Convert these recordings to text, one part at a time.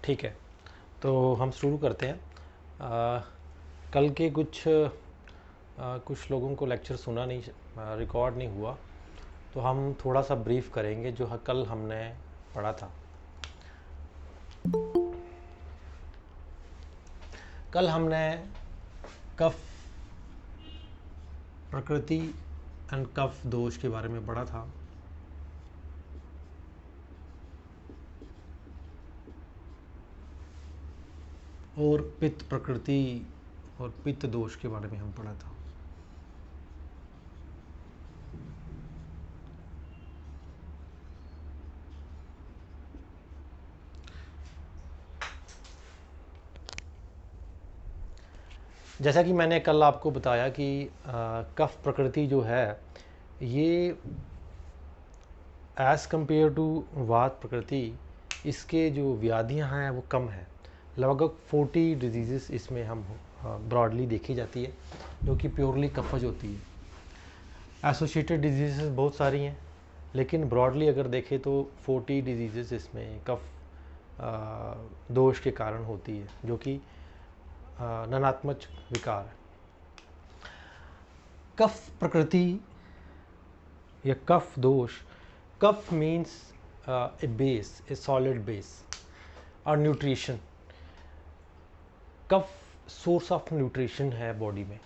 ठीक है, तो हम शुरू करते हैं। कल के कुछ लोगों को लेक्चर सुना नहीं, रिकॉर्ड नहीं हुआ, तो हम थोड़ा सा ब्रीफ करेंगे जो कल हमने पढ़ा था। कल हमने कफ प्रकृति एंड कफ दोष के बारे में पढ़ा था। और पित्त प्रकृति और पित्त दोष के बारे में हम पढ़ा था। जैसा कि मैंने कल आपको बताया कि कफ प्रकृति जो है ये एज़ कंपेयर टू वात प्रकृति, इसके जो व्याधियां हैं वो कम है। लगभग 40 डिजीज़ इसमें हम ब्रॉडली देखी जाती है, जो कि प्योरली कफज होती है। एसोसिएटेड डिजीज़ बहुत सारी हैं, लेकिन ब्रॉडली अगर देखें तो 40 डिजीज़ इसमें कफ दोष के कारण होती है, जो कि ननात्मक विकार है। कफ प्रकृति या kapha dosha, kapha means a base, a solid base और nutrition. Kapha source of nutrition है बॉडी में।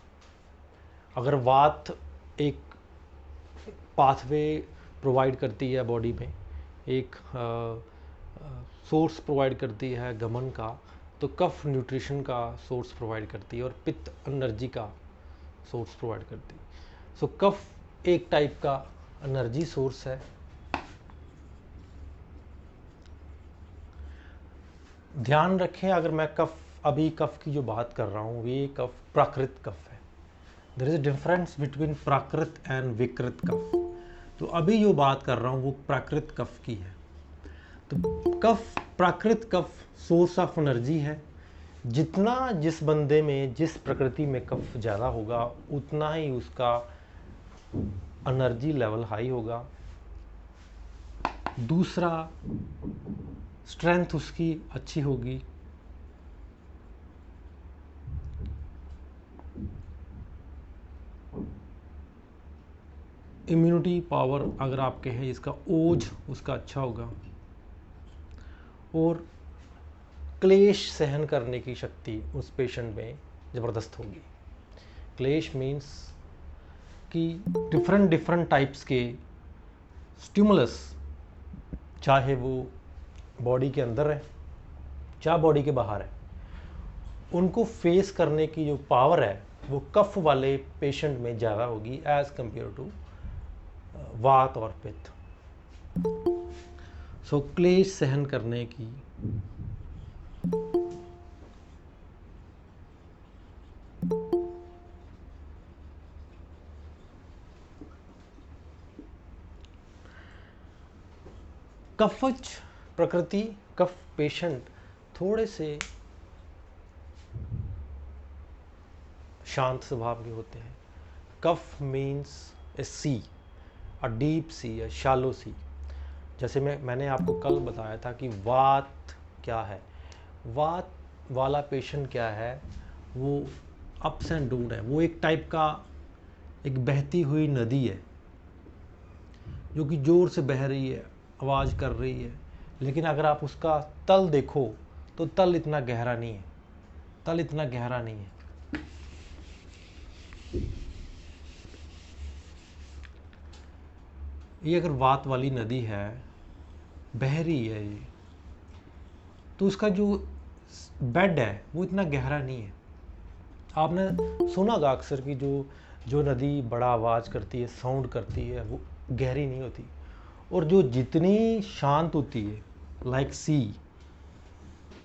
अगर वात एक पाथवे प्रोवाइड करती है बॉडी में, एक सोर्स प्रोवाइड करती है गमन का, तो कफ न्यूट्रिशन का सोर्स प्रोवाइड करती है और पित्त एनर्जी का सोर्स प्रोवाइड करती है। सो कफ एक टाइप का एनर्जी सोर्स है। ध्यान रखें, अगर मैं अभी कफ की जो बात कर रहा हूँ, ये कफ प्राकृत कफ है। There is a difference between prakrit and vikrit kapha. तो अभी जो बात कर रहा हूँ वो प्राकृत कफ की है। तो कफ, प्राकृत कफ सोर्स ऑफ एनर्जी है। जितना जिस बंदे में, जिस प्रकृति में कफ ज़्यादा होगा, उतना ही उसका एनर्जी लेवल हाई होगा। दूसरा, स्ट्रेंथ उसकी अच्छी होगी। इम्यूनिटी पावर अगर आप कहें, इसका ओज उसका अच्छा होगा। और क्लेश सहन करने की शक्ति उस पेशेंट में ज़बरदस्त होगी। क्लेश मीन्स कि डिफरेंट टाइप्स के स्टिमुलस, चाहे वो बॉडी के अंदर है चाहे बॉडी के बाहर है, उनको फेस करने की जो पावर है वो कफ वाले पेशेंट में ज़्यादा होगी एज़ कंपेयर टू वात और पित्त। सो क्लेश सहन करने की कफज प्रकृति कफ पेशेंट थोड़े से शांत स्वभाव के होते हैं। Kapha means a sea, a deep sea, a shallow sea. जैसे मैंने आपको कल बताया था कि वात क्या है। वात वाला पेशेंट क्या है, वो अप्स एंड डाउन है। वो एक टाइप का एक बहती हुई नदी है, जो कि ज़ोर से बह रही है, आवाज़ कर रही है, लेकिन अगर आप उसका तल देखो तो तल इतना गहरा नहीं है। तल इतना गहरा नहीं है। ये अगर वात वाली नदी है, बह रही है ये, तो उसका जो बेड है वो इतना गहरा नहीं है। आपने सुना होगा अक्सर कि जो नदी बड़ा आवाज़ करती है, साउंड करती है, वो गहरी नहीं होती। और जो जितनी शांत होती है, लाइक सी,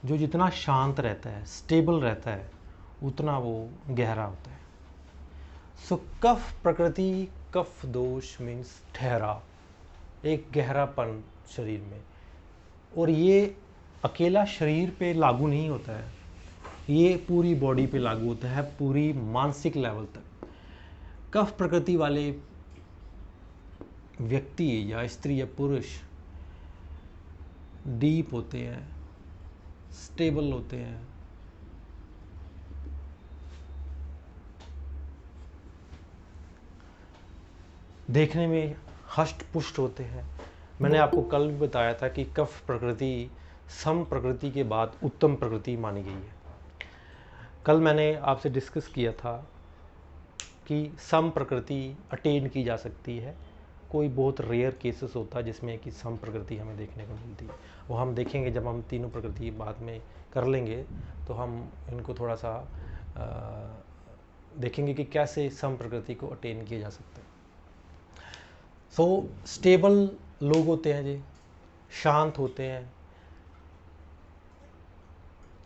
जो जितना शांत रहता है, स्टेबल रहता है, उतना वो गहरा होता है। सो कफ प्रकृति कफ दोष मीन्स ठहराव, एक गहरापन शरीर में। और ये अकेला शरीर पे लागू नहीं होता है, ये पूरी बॉडी पे लागू होता है, पूरी मानसिक लेवल तक। कफ प्रकृति वाले व्यक्ति या स्त्री या पुरुष डीप होते हैं, स्टेबल होते हैं। देखने में हष्ट पुष्ट होते हैं। मैंने आपको कल भी बताया था कि कफ प्रकृति सम प्रकृति के बाद उत्तम प्रकृति मानी गई है। कल मैंने आपसे डिस्कस किया था कि सम प्रकृति अटेन की जा सकती है। कोई बहुत रेयर केसेस होता है जिसमें कि सम प्रकृति हमें देखने को मिलती है। वो हम देखेंगे जब हम तीनों प्रकृति बाद में कर लेंगे, तो हम इनको थोड़ा सा देखेंगे कि कैसे सम प्रकृति को अटेन किया जा सकता है। सो स्टेबल लोग होते हैं जी, शांत होते हैं,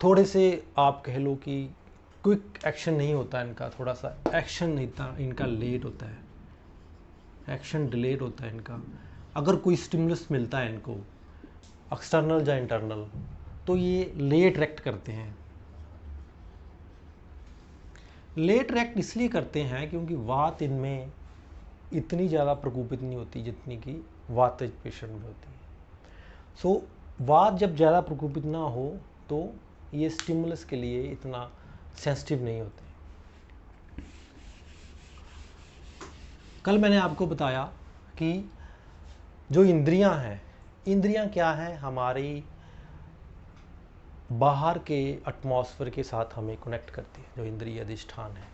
थोड़े से आप कह लो कि क्विक एक्शन नहीं होता इनका, थोड़ा सा एक्शन नहीं था इनका, लेट होता है, एक्शन डिलेड होता है इनका। अगर कोई स्टिमुलस मिलता है इनको एक्सटर्नल या इंटरनल, तो ये लेट रिएक्ट करते हैं। लेट रिएक्ट इसलिए करते हैं क्योंकि वात इनमें इतनी ज़्यादा प्रकोपित नहीं होती जितनी कि वातज पेशेंट में होती है। सो वात जब ज़्यादा प्रकोपित ना हो तो ये स्टिमुलस के लिए इतना सेंसिटिव नहीं होते। कल मैंने आपको बताया कि जो इंद्रियां हैं, इंद्रियां क्या हैं, हमारी बाहर के एटमॉस्फेयर के साथ हमें कनेक्ट करती है। जो इंद्रिय अधिष्ठान है,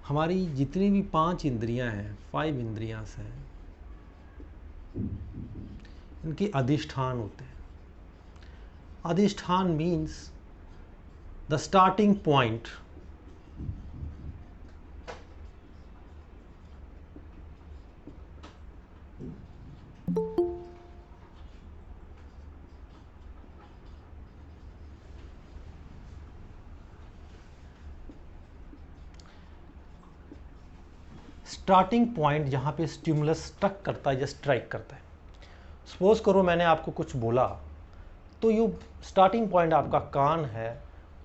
हमारी जितनी भी 5 इंद्रियां हैं, 5 इंद्रियां हैं, इनके अधिष्ठान होते हैं। अधिष्ठान means the starting point starting point जहाँ पे स्टिमुलस स्ट्रक करता है या स्ट्राइक करता है। सपोज करो मैंने आपको कुछ बोला, तो ये स्टार्टिंग पॉइंट आपका कान है,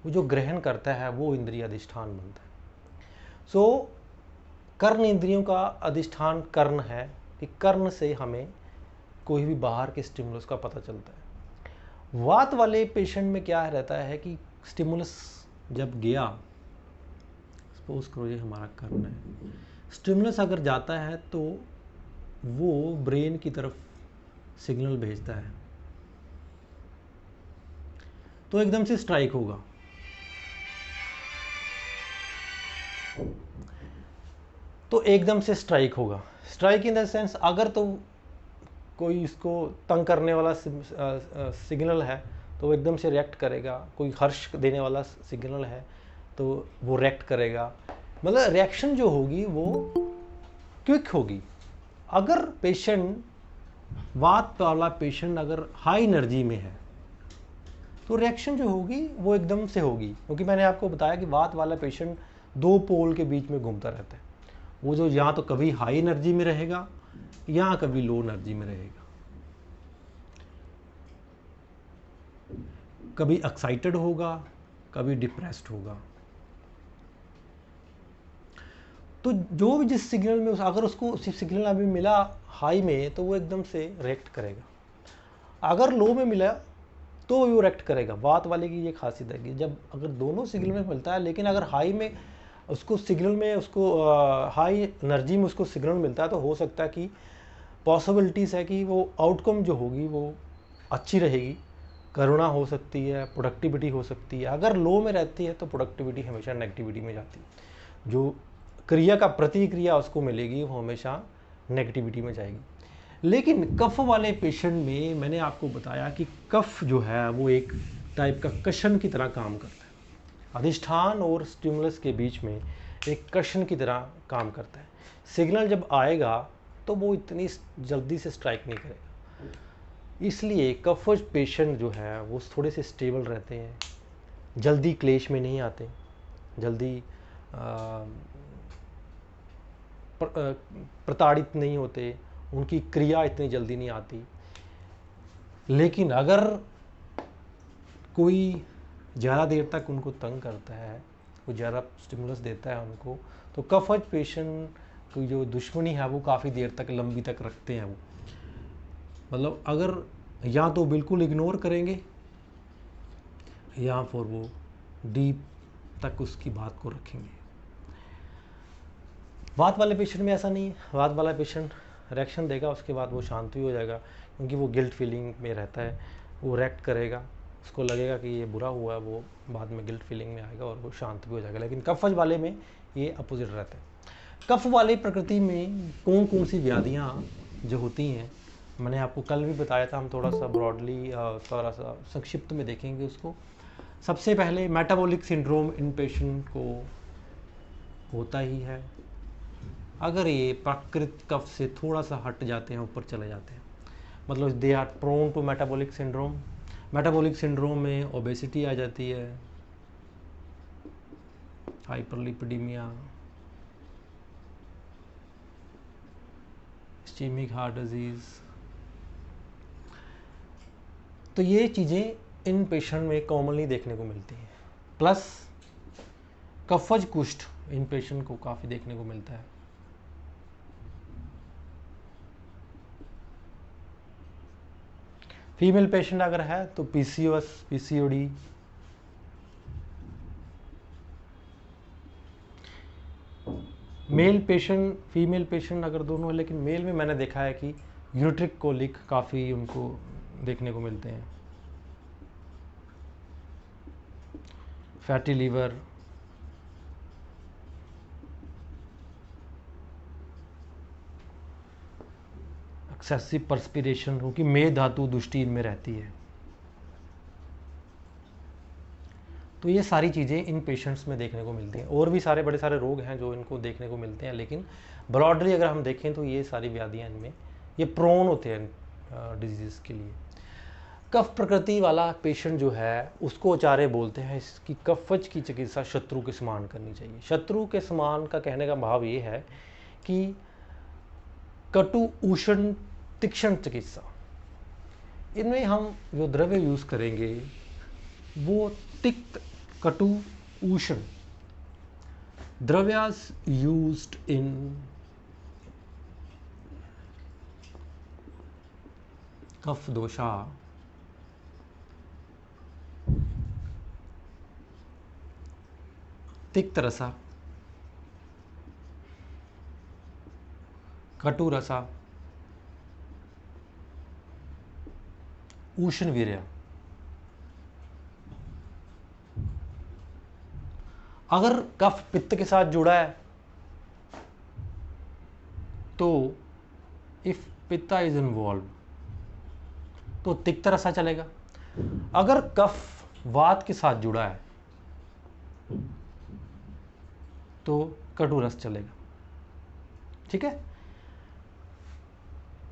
वो जो ग्रहण करता है वो इंद्रिय अधिष्ठान बनता है। सो कर्ण इंद्रियों का अधिष्ठान कर्ण है कि कर्ण से हमें कोई भी बाहर के स्टिमुलस का पता चलता है। वात वाले पेशेंट में क्या रहता है कि स्टिमुलस जब गया, सपोज करो ये हमारा कर्ण है, स्टिमुलस अगर जाता है तो वो ब्रेन की तरफ सिग्नल भेजता है, तो एकदम से स्ट्राइक होगा। तो एकदम से स्ट्राइक होगा, स्ट्राइक इन द सेंस अगर तो कोई इसको तंग करने वाला सिग्नल है तो एकदम से रिएक्ट करेगा, कोई हर्ष देने वाला सिग्नल है तो वो रिएक्ट करेगा। मतलब रिएक्शन जो होगी वो क्विक होगी। अगर पेशेंट, वात वाला पेशेंट अगर हाई एनर्जी में है तो रिएक्शन जो होगी वो एकदम से होगी, क्योंकि मैंने आपको बताया कि वात वाला पेशेंट 2 पोल के बीच में घूमता रहता है। वो जो या तो कभी हाई एनर्जी में रहेगा या कभी लो एनर्जी में रहेगा, कभी एक्साइटेड होगा, कभी डिप्रेस्ड होगा। तो जो भी जिस सिग्नल में अगर उसको सिग्नल अभी मिला हाई में तो वो एकदम से रिएक्ट करेगा, अगर लो में मिला तो वो रिएक्ट करेगा। वात वाले की ये खासियत है कि जब अगर दोनों सिग्नल में मिलता है, लेकिन अगर हाई में उसको सिग्नल में उसको हाई एनर्जी में उसको सिग्नल मिलता है, तो हो सकता है कि पॉसिबिलिटीज़ है कि वो आउटकम जो होगी वो अच्छी रहेगी, करुणा हो सकती है, प्रोडक्टिविटी हो सकती है। अगर लो में रहती है तो प्रोडक्टिविटी हमेशा नेगेटिविटी में जाती है, जो क्रिया का प्रतिक्रिया उसको मिलेगी वो हमेशा नेगेटिविटी में जाएगी। लेकिन कफ वाले पेशेंट में मैंने आपको बताया कि कफ जो है वो एक टाइप का कशन की तरह काम करता है, अधिष्ठान और स्टिमुलस के बीच में एक कशन की तरह काम करता है। सिग्नल जब आएगा तो वो इतनी जल्दी से स्ट्राइक नहीं करेगा, इसलिए कफज पेशेंट जो है वो थोड़े से स्टेबल रहते हैं, जल्दी क्लेश में नहीं आते, जल्दी प्रताड़ित नहीं होते, उनकी क्रिया इतनी जल्दी नहीं आती। लेकिन अगर कोई ज़्यादा देर तक उनको तंग करता है, कोई ज़्यादा स्टिमुलस देता है उनको, तो कफज पेशेंट की जो दुश्मनी है वो काफ़ी देर तक, लंबी तक रखते हैं वो। मतलब अगर या तो बिल्कुल इग्नोर करेंगे या फिर वो डीप तक उसकी बात को रखेंगे। वात वाले पेशेंट में ऐसा नहीं है। वात वाला पेशेंट रिएक्शन देगा, उसके बाद वो शांत भी हो जाएगा, क्योंकि वो गिल्ट फीलिंग में रहता है। वो रिएक्ट करेगा, उसको लगेगा कि ये बुरा हुआ है, वो बाद में गिल्ट फीलिंग में आएगा और वो शांत भी हो जाएगा। लेकिन कफज वाले में ये अपोजिट रहता है। कफ वाले प्रकृति में कौन कौन सी व्याधियाँ जो होती हैं, मैंने आपको कल भी बताया था, हम थोड़ा सा ब्रॉडली थोड़ा सा संक्षिप्त में देखेंगे उसको। सबसे पहले मेटाबॉलिक सिंड्रोम इन पेशेंट को होता ही है अगर ये प्राकृत कफ से थोड़ा सा हट जाते हैं, ऊपर चले जाते हैं, मतलब they are prone to metabolic syndrome. Metabolic syndrome में ओबेसिटी आ जाती है, हाइपरलिपिडीमिया, इस्चेमिक हार्ट डिजीज़। तो ये चीज़ें इन पेशेंट में कॉमनली देखने को मिलती हैं। प्लस कफज कुष्ठ इन पेशेंट को काफ़ी देखने को मिलता है। फीमेल पेशेंट अगर है तो PCOS, PCOD, male patient, female patient अगर दोनों है, लेकिन मेल में मैंने देखा है कि यूरिट्रिक कोलिक काफ़ी उनको देखने को मिलते हैं, फैटी लीवर, एक्सेसिव पर्सपिरेशन, क्योंकि मेद धातु दुष्टि इनमें रहती है। तो ये सारी चीज़ें इन पेशेंट्स में देखने को मिलती हैं। और भी सारे बड़े सारे रोग हैं जो इनको देखने को मिलते हैं, लेकिन ब्रॉडली अगर हम देखें तो ये सारी व्याधियाँ इनमें ये प्रोन होते हैं डिजीज़ के लिए। कफ प्रकृति वाला पेशेंट जो है उसको आचार्य बोलते हैं इसकी कफज की चिकित्सा शत्रु के समान करनी चाहिए। शत्रु के समान का कहने का भाव ये है कि कटु उष्ण तीक्ष्ण चिकित्सा, इनमें हम जो द्रव्य यूज़ करेंगे वो तिक्त, कटु, उष्ण द्रव्यास यूज्ड इन कफ दोषा, तिक्त रसा, कटु रसा, उष्ण वीर्य। अगर कफ पित्त के साथ जुड़ा है तो इफ पित्ता इज इन्वॉल्व तो तिक्त रसा चलेगा। अगर कफ वात के साथ जुड़ा है तो कटु रस चलेगा। ठीक है,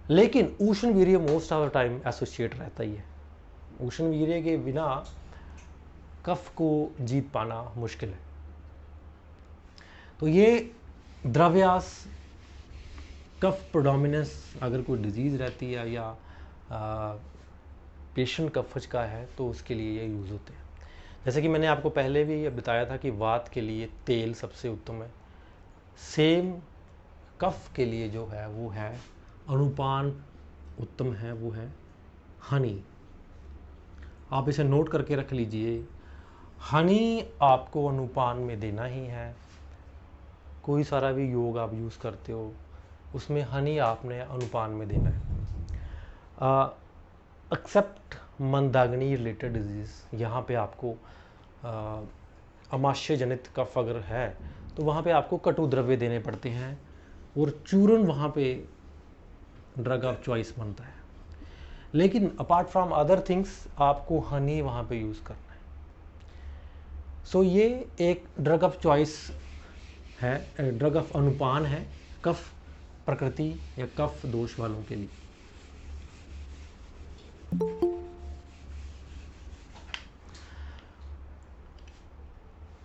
लेकिन उष्ण वीर्य most of the time associate रहता ही है। उष्ण वीर्य के बिना कफ को जीत पाना मुश्किल है। तो ये द्रव्यास, कफ प्रोडोमिनेंस अगर कोई डिजीज़ रहती है या पेशेंट कफज का है तो उसके लिए ये यूज़ होते हैं। जैसे कि मैंने आपको पहले भी ये बताया था कि वात के लिए तेल सबसे उत्तम है। सेम कफ के लिए जो है वो है अनुपान उत्तम है, वो है हनी। आप इसे नोट करके रख लीजिए, हनी आपको अनुपान में देना ही है। कोई सारा भी योग आप यूज़ करते हो उसमें हनी आपने अनुपान में देना है। एक्सेप्ट मंदाग्नि रिलेटेड डिजीज़, यहाँ पे आपको अमाशय जनित कफ अगर है तो वहाँ पे आपको कटु द्रव्य देने पड़ते हैं और चूर्ण वहाँ पे ड्रग ऑफ चॉइस बनता है। लेकिन अपार्ट फ्रॉम अदर थिंग्स आपको हनी वहाँ पे यूज़ करना है। सो ये एक ड्रग ऑफ चॉइस है, ड्रग ऑफ अनुपान है कफ प्रकृति या कफ दोष वालों के लिए।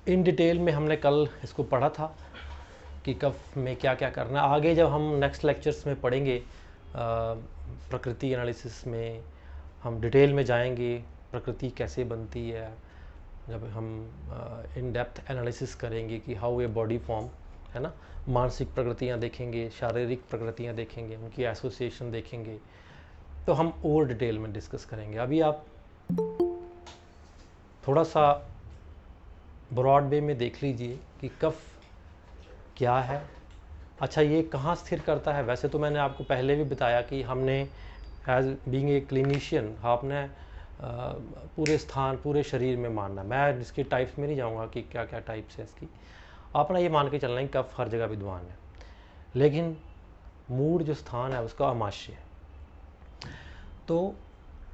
इन डिटेल में हमने कल इसको पढ़ा था कि कफ में क्या क्या करना है। आगे जब हम नेक्स्ट लेक्चर्स में पढ़ेंगे प्रकृति एनालिसिस में हम डिटेल में जाएंगे, प्रकृति कैसे बनती है, जब हम इन डेप्थ एनालिसिस करेंगे कि हाउ ए बॉडी फॉर्म है ना, मानसिक प्रकृतियाँ देखेंगे, शारीरिक प्रकृतियाँ देखेंगे, उनकी एसोसिएशन देखेंगे, तो हम और डिटेल में डिस्कस करेंगे। अभी आप थोड़ा सा ब्रॉड वे में देख लीजिए कि कफ क्या है। अच्छा, ये कहाँ स्थिर करता है? वैसे तो मैंने आपको पहले भी बताया कि हमने एज बीइंग ए क्लिनिशियन आपने पूरे स्थान, पूरे शरीर में मानना। मैं इसके टाइप्स में नहीं जाऊँगा कि क्या क्या टाइप्स है इसकी। अपना ये मान के चलना है कफ हर जगह विद्वान है, लेकिन मूड जो स्थान है उसका अमाशय है। तो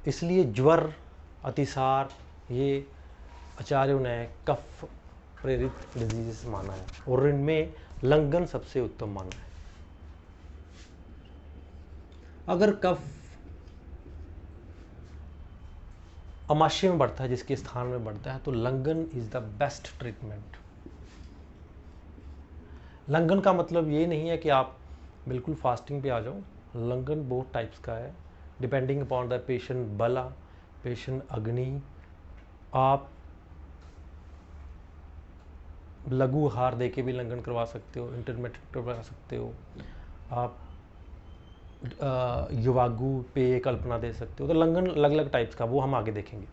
इसलिए ज्वर, अतिसार, ये आचार्यों ने कफ प्रेरित डिजीज माना है, और इनमें लंघन सबसे उत्तम माना है। अगर कफ अमाशय में बढ़ता है, जिसके स्थान में बढ़ता है, तो लंघन इज द बेस्ट ट्रीटमेंट। लंघन का मतलब ये नहीं है कि आप बिल्कुल फास्टिंग पे आ जाओ। लंघन बहुत टाइप्स का है, डिपेंडिंग अपॉन द पेशेंट बला, पेशेंट अग्नि। आप लघु आहार दे के भी लंघन करवा सकते हो, इंटरमीडिएट करवा सकते हो, आप युवागु पेय कल्पना दे सकते हो। तो लंघन अलग अलग टाइप्स का, वो हम आगे देखेंगे।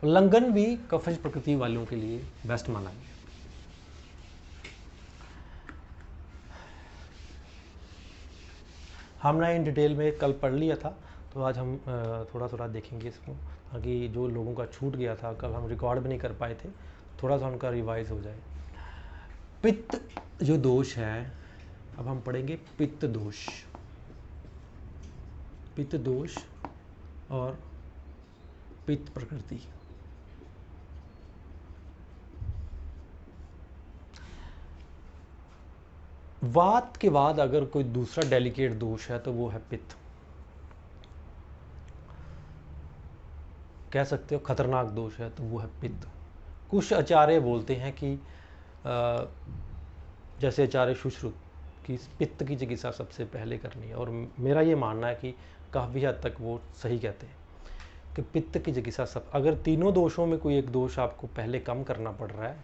तो लंघन भी कफज प्रकृति वालों के लिए बेस्ट माना गया। हमने इन डिटेल में कल पढ़ लिया था, तो आज हम थोड़ा थोड़ा देखेंगे इसको, ताकि जो लोगों का छूट गया था, कल हम रिकॉर्ड भी नहीं कर पाए थे, थोड़ा सा उनका रिवाइज हो जाए। पित्त जो दोष है, अब हम पढ़ेंगे पित्त दोष। पित्त दोष और पित्त प्रकृति। वात के बाद अगर कोई दूसरा डेलिकेट दोष है तो वो है पित्त। कह सकते हो खतरनाक दोष है तो वो है पित्त। कुछ आचार्य बोलते हैं कि जैसे आचार्य सुश्रुत कि पित्त की चिकित्सा सबसे पहले करनी है, और मेरा ये मानना है कि काफ़ी हद तक वो सही कहते हैं कि पित्त की चिकित्सा सब, अगर तीनों दोषों में कोई एक दोष आपको पहले कम करना पड़ रहा है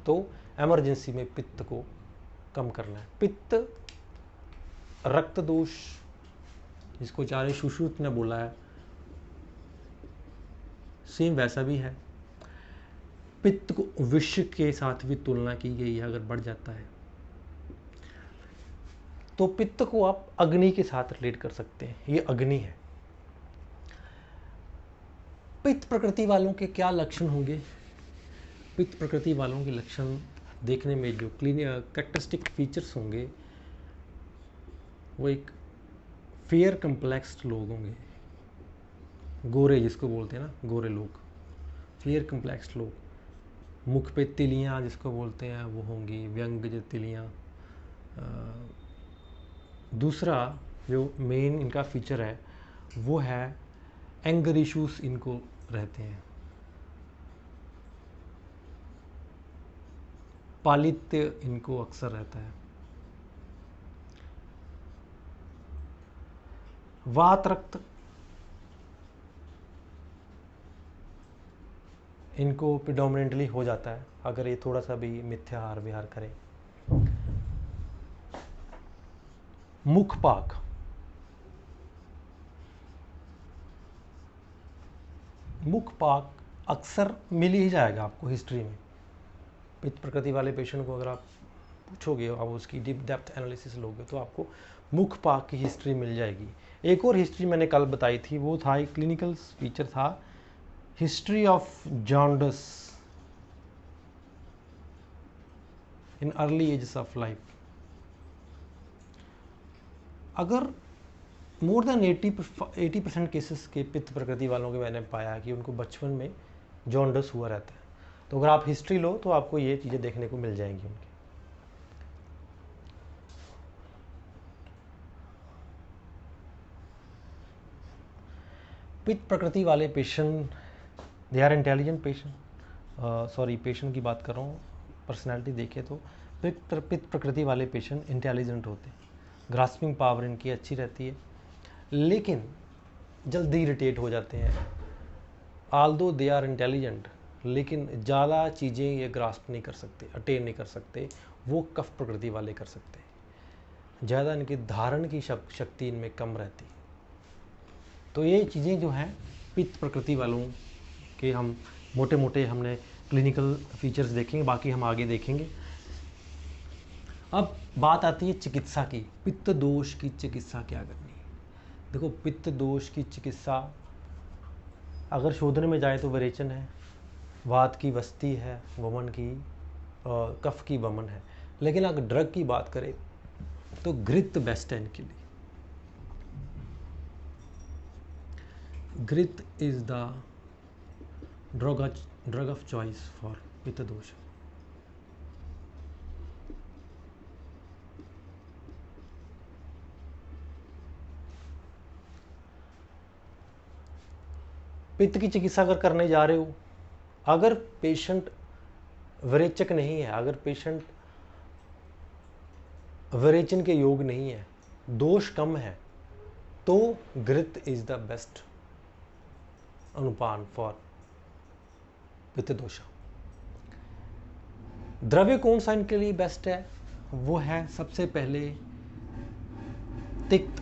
तो एमरजेंसी में पित्त को कम करना है। पित्त रक्त दोष, जिसको आचार्य सुश्रुत ने बोला है, सेम वैसा भी है। पित्त को विष के साथ भी तुलना की गई है, अगर बढ़ जाता है तो पित्त को आप अग्नि के साथ रिलेट कर सकते हैं, ये अग्नि है। पित्त प्रकृति वालों के क्या लक्षण होंगे? पित्त प्रकृति वालों के लक्षण देखने में जो कैरेक्टरिस्टिक फीचर्स होंगे, वो एक फेयर कम्प्लेक्स्ड लोग होंगे, गोरे जिसको बोलते हैं ना, गोरे लोग, फेयर कम्प्लेक्स्ड लोग। मुख पे तिलियाँ जिसको बोलते हैं वो होंगी, व्यंग जो तिलियाँ। दूसरा जो मेन इनका फीचर है वो है एंगर इश्यूज इनको रहते हैं। पालित्य इनको अक्सर रहता है। वात रक्त इनको प्रिडोमिनेंटली हो जाता है अगर ये थोड़ा सा भी मिथ्याहार विहार करें। मुखपाक, मुखपाक अक्सर मिल ही जाएगा आपको हिस्ट्री में। पित्त प्रकृति वाले पेशेंट को अगर आप पूछोगे, आप उसकी डीप डेप्थ एनालिसिस लोगे तो आपको मुखपाक की हिस्ट्री मिल जाएगी। एक और हिस्ट्री मैंने कल बताई थी, वो था एक क्लिनिकल फीचर था, history of jaundice in early ages of life. अगर मोर देन 80% केसेस के पित्त प्रकृति वालों के मैंने पाया कि उनको बचपन में जॉन्डस हुआ रहता है। तो अगर आप हिस्ट्री लो तो आपको ये चीज़ें देखने को मिल जाएंगी उनकी। पित्त प्रकृति वाले patient, they are intelligent patient, patient की बात कर रहा हूँ, पर्सनैलिटी देखे तो पित्त प्रकृति वाले पेशेंट इंटेलिजेंट होते हैं, ग्रास्पिंग पावर इनकी अच्छी रहती है, लेकिन जल्दी इरिटेट हो जाते हैं। आल्दो दे आर इंटेलिजेंट, लेकिन ज़्यादा चीज़ें ये ग्रास्प नहीं कर सकते, अटेन नहीं कर सकते, वो कफ प्रकृति वाले कर सकते हैं। ज़्यादा इनकी धारण की शक्ति इनमें कम रहती है। तो ये चीज़ें जो हैं पित्त प्रकृति वालों के हम मोटे मोटे हमने क्लिनिकल फीचर्स देखेंगे, बाकी हम आगे देखेंगे। अब बात आती है चिकित्सा की, पित्त दोष की चिकित्सा क्या करनी है। देखो, पित्त दोष की चिकित्सा अगर शोधन में जाए तो विरेचन है, वात की वस्ती है, वमन की, कफ की वमन है। लेकिन अगर ड्रग की बात करें तो घृत बेस्ट है इनके लिए। घृत is the drug of choice for पित्त दोष। पित्त की चिकित्सा अगर करने जा रहे हो, अगर पेशेंट विरेचक नहीं है, अगर पेशेंट विरेचन के योग नहीं है, दोष कम है, तो घृत इज द बेस्ट अनुपान फॉर पित्त दोष। द्रव्य कौन सा इनके लिए बेस्ट है? वो है सबसे पहले तिक्त,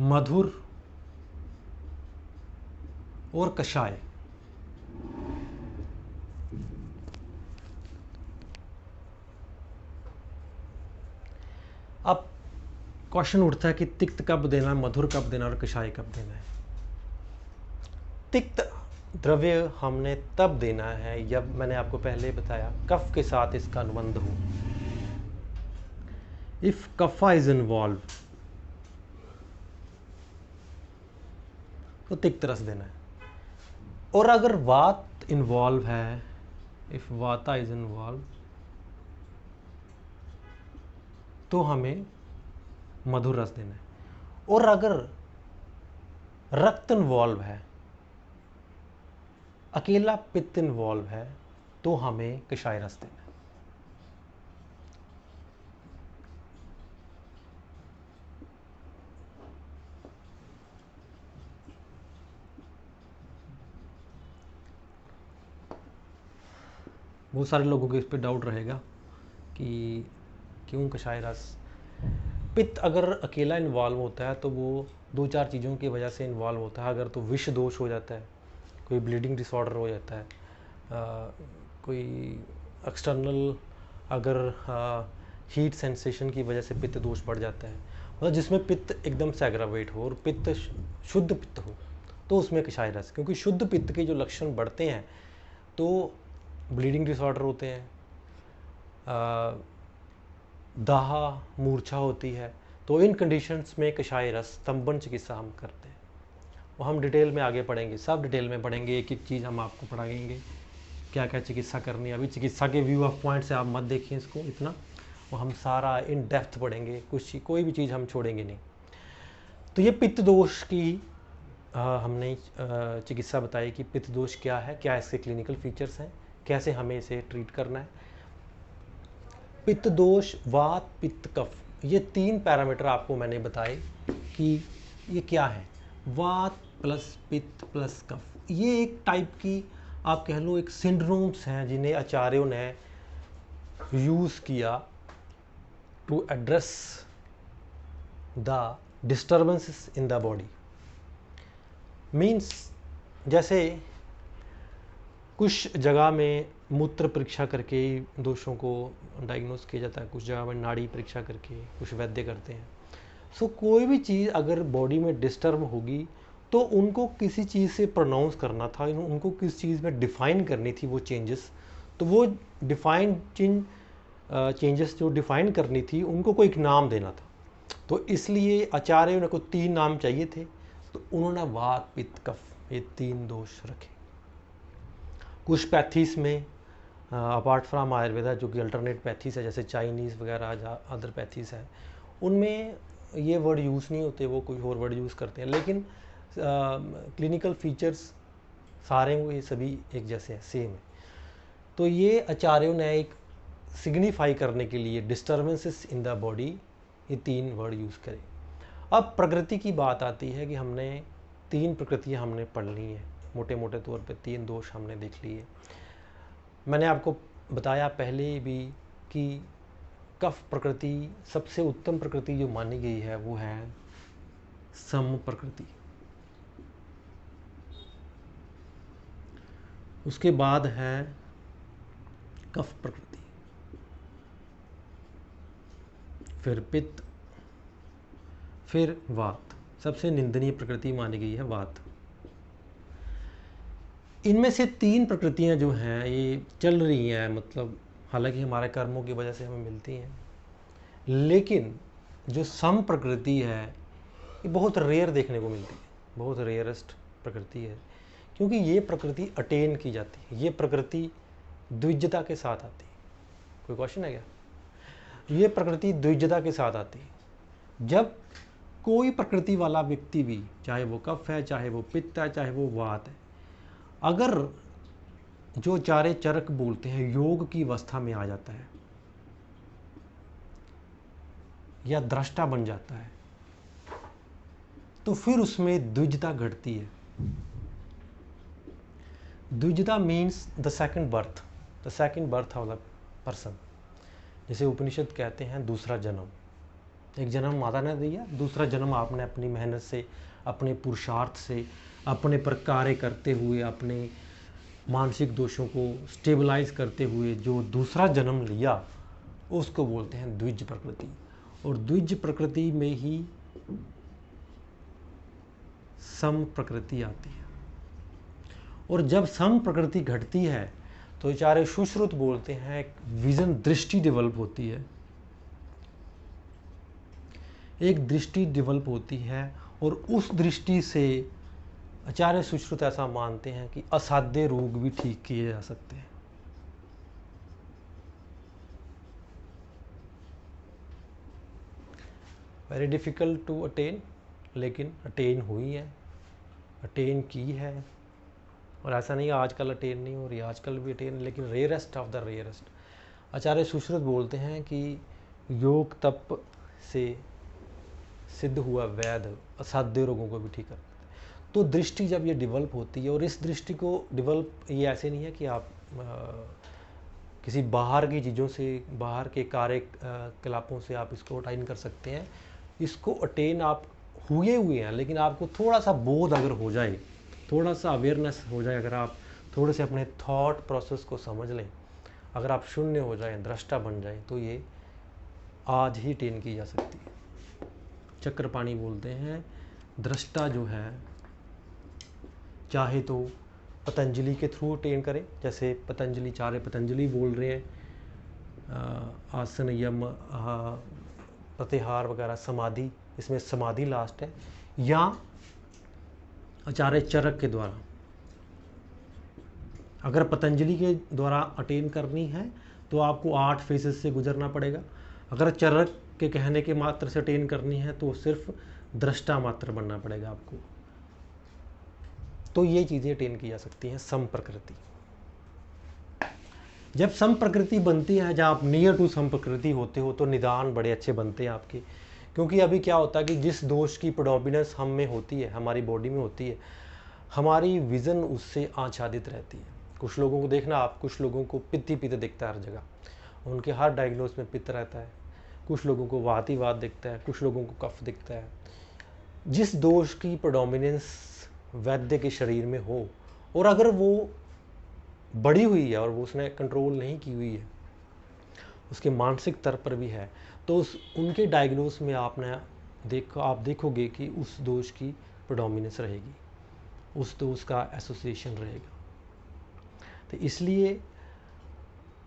मधुर और कषाय। अब क्वेश्चन उठता है कि तिक्त कब देना, मधुर कब देना और कषाय कब देना है। तिक्त द्रव्य हमने तब देना है जब, मैंने आपको पहले बताया, कफ के साथ इसका अनुबंध हो। इफ कफा इज इन्वॉल्व तो तिक्त रस देना है। और अगर वात इन्वॉल्व है, इफ वाता इज इन्वॉल्व, तो हमें मधुर रस देना है। और अगर रक्त इन्वॉल्व है, अकेला पित्त इन्वॉल्व है, तो हमें कषाय रस देना है। बहुत सारे लोगों को इस पर डाउट रहेगा कि क्यों कषाय रस। पित्त अगर अकेला इन्वॉल्व होता है तो वो दो चार चीज़ों की वजह से इन्वॉल्व होता है। अगर तो विष दोष हो जाता है, कोई ब्लीडिंग डिसऑर्डर हो जाता है, कोई एक्सटर्नल अगर हीट सेंसेशन की वजह से पित्त दोष बढ़ जाता है, मतलब जिसमें पित्त एकदम से एग्रावेट हो और पित्त शुद्ध पित्त हो, तो उसमें कषाय रस। क्योंकि शुद्ध पित्त के जो लक्षण बढ़ते हैं तो ब्लीडिंग डिसऑर्डर होते हैं, दाहा, मूर्छा होती है, तो इन कंडीशंस में कषाय रस स्तंभन चिकित्सा हम करते हैं। वो हम डिटेल में आगे पढ़ेंगे, सब डिटेल में पढ़ेंगे, एक एक चीज़ हम आपको पढ़ाएंगे क्या क्या चिकित्सा करनी है। अभी चिकित्सा के व्यू ऑफ पॉइंट से आप मत देखिए इसको इतना, वो हम सारा इन डेप्थ पढ़ेंगे, कोई भी चीज़ हम छोड़ेंगे नहीं। तो ये पित्त दोष की हमने चिकित्सा बताई कि पित्त दोष क्या है, क्या इसके क्लिनिकल फीचर्स हैं, कैसे हमें इसे ट्रीट करना है। पित्त दोष, वात, पित्त, कफ, ये तीन पैरामीटर आपको मैंने बताए कि ये क्या है। वात प्लस पित्त प्लस कफ, ये एक टाइप की आप कह लो एक सिंड्रोम्स हैं जिन्हें आचार्यों ने यूज़ किया to address the disturbances in the body. Means जैसे कुछ जगह में मूत्र परीक्षा करके दोषों को डायग्नोस किया जाता है, कुछ जगह में नाड़ी परीक्षा करके कुछ वैद्य करते हैं। सो कोई भी चीज़ अगर बॉडी में डिस्टर्ब होगी तो उनको किसी चीज़ से प्रोनाउंस करना था, उनको किस चीज़ में डिफ़ाइन करनी थी वो चेंजेस, तो वो डिफ़ाइन चेंजेस जो डिफ़ाइन करनी थी उनको कोई एक नाम देना था। तो इसलिए आचार्यों को तीन नाम चाहिए थे, तो उन्होंने वात, पित्त, कफ, ये तीन दोष रखे। कुछ पैथीस में अपार्ट फ्रॉम आयुर्वेदा, जो कि अल्टरनेट पैथीस है, जैसे चाइनीज़ वगैरह अदर पैथीस है, उनमें ये वर्ड यूज़ नहीं होते, वो कोई और वर्ड यूज़ करते हैं। लेकिन क्लिनिकल फीचर्स सारे वो ये सभी एक जैसे हैं, सेम है। तो ये आचार्यों ने एक सिग्निफाई करने के लिए डिस्टर्बेंसेस इन द बॉडी ये तीन वर्ड यूज़ करे। अब प्रकृति की बात आती है कि हमने तीन प्रकृतियाँ हमने पढ़ ली हैं, मोटे मोटे तौर पे तीन दोष हमने देख लिए। मैंने आपको बताया पहले भी कि कफ प्रकृति सबसे उत्तम प्रकृति जो मानी गई है वो है सम प्रकृति। उसके बाद है कफ प्रकृति, फिर पित्त, फिर वात। सबसे निंदनीय प्रकृति मानी गई है वात। इनमें से 3 प्रकृतियां जो हैं ये चल रही हैं, मतलब हालांकि हमारे कर्मों की वजह से हमें मिलती हैं, लेकिन जो सम प्रकृति है ये बहुत रेयर देखने को मिलती है, बहुत रेयरेस्ट प्रकृति है, क्योंकि ये प्रकृति अटेन की जाती है, ये प्रकृति द्विजता के साथ आती है। कोई क्वेश्चन है क्या? ये प्रकृति द्विजता के साथ आती है। जब कोई प्रकृति वाला व्यक्ति भी, चाहे वो कफ है, चाहे वो पित्त है, चाहे वो वात है, अगर जो चारे चरक बोलते हैं योग की अवस्था में आ जाता है या दृष्टा बन जाता है, तो फिर उसमें द्विजता घटती है। द्विजता means the second birth of the person. जैसे उपनिषद कहते हैं दूसरा जन्म, एक जन्म माता ने दिया, दूसरा जन्म आपने अपनी मेहनत से, अपने पुरुषार्थ से, अपने पर कार्य करते हुए, अपने मानसिक दोषों को स्टेबलाइज करते हुए जो दूसरा जन्म लिया, उसको बोलते हैं द्विज प्रकृति। और द्विज प्रकृति में ही सम प्रकृति आती है। और जब सम प्रकृति घटती है तो चारे सुश्रुत बोलते हैं एक विजन, दृष्टि डेवलप होती है, एक दृष्टि डेवलप होती है, और उस दृष्टि से आचार्य सुश्रुत ऐसा मानते हैं कि असाध्य रोग भी ठीक किए जा सकते हैं। वेरी डिफिकल्ट टू अटेन, लेकिन अटेन हुई है, अटेन की है। और ऐसा नहीं आजकल अटेन नहीं हो रही, आजकल भी अटेन, लेकिन रेयरेस्ट ऑफ द रेयरेस्ट। आचार्य सुश्रुत बोलते हैं कि योग तप से सिद्ध हुआ वैद्य असाध्य रोगों को भी ठीक करता है। तो दृष्टि जब ये डेवलप होती है, और इस दृष्टि को डेवलप, ये ऐसे नहीं है कि आप किसी बाहर की चीज़ों से, बाहर के कार्यकलापों से आप इसको अटेन कर सकते हैं। इसको अटेन आप हुए हैं, लेकिन आपको थोड़ा सा बोध अगर हो जाए, थोड़ा सा अवेयरनेस हो जाए, अगर आप थोड़े से अपने थॉट प्रोसेस को समझ लें, अगर आप शून्य हो जाए, दृष्टा बन जाए, तो ये आज ही अटेन की जा सकती है। चक्रपाणी बोलते हैं दृष्टा जो है चाहे तो पतंजलि के थ्रू अटेन करें, जैसे पतंजलि, चारे पतंजलि बोल रहे हैं, आसन, यम, प्रत्याहार वगैरह, समाधि, इसमें समाधि लास्ट है, या आचार्य चरक के द्वारा। अगर पतंजलि के द्वारा अटेन करनी है तो आपको 8 फेजेस से गुजरना पड़ेगा। अगर चरक के कहने के मात्र से अटेन करनी है तो सिर्फ दृष्टा मात्र बनना पड़ेगा आपको। तो ये चीज़ें अटेन की जा सकती हैं सम प्रकृति। जब सम प्रकृति बनती है, जब आप नियर टू सम प्रकृति होते हो, तो निदान बड़े अच्छे बनते हैं आपके। क्योंकि अभी क्या होता है कि जिस दोष की प्रोडोमिनेंस हम में होती है, हमारी बॉडी में होती है, हमारी विज़न उससे आच्छादित रहती है। कुछ लोगों को देखना आप, कुछ लोगों को पित्त ही पित्त दिखता है हर जगह, उनके हर डायग्नोस में पित्त रहता है। कुछ लोगों को वात ही वात दिखता है, कुछ लोगों को कफ दिखता है। जिस दोष की प्रोडोमिनेंस वैद्य के शरीर में हो, और अगर वो बढ़ी हुई है और वो उसने कंट्रोल नहीं की हुई है, उसके मानसिक स्तर पर भी है, तो उनके डायग्नोस में आप देखोगे कि उस दोष की प्रोडोमिनेंस रहेगी, उस दोष का एसोसिएशन रहेगा। तो इसलिए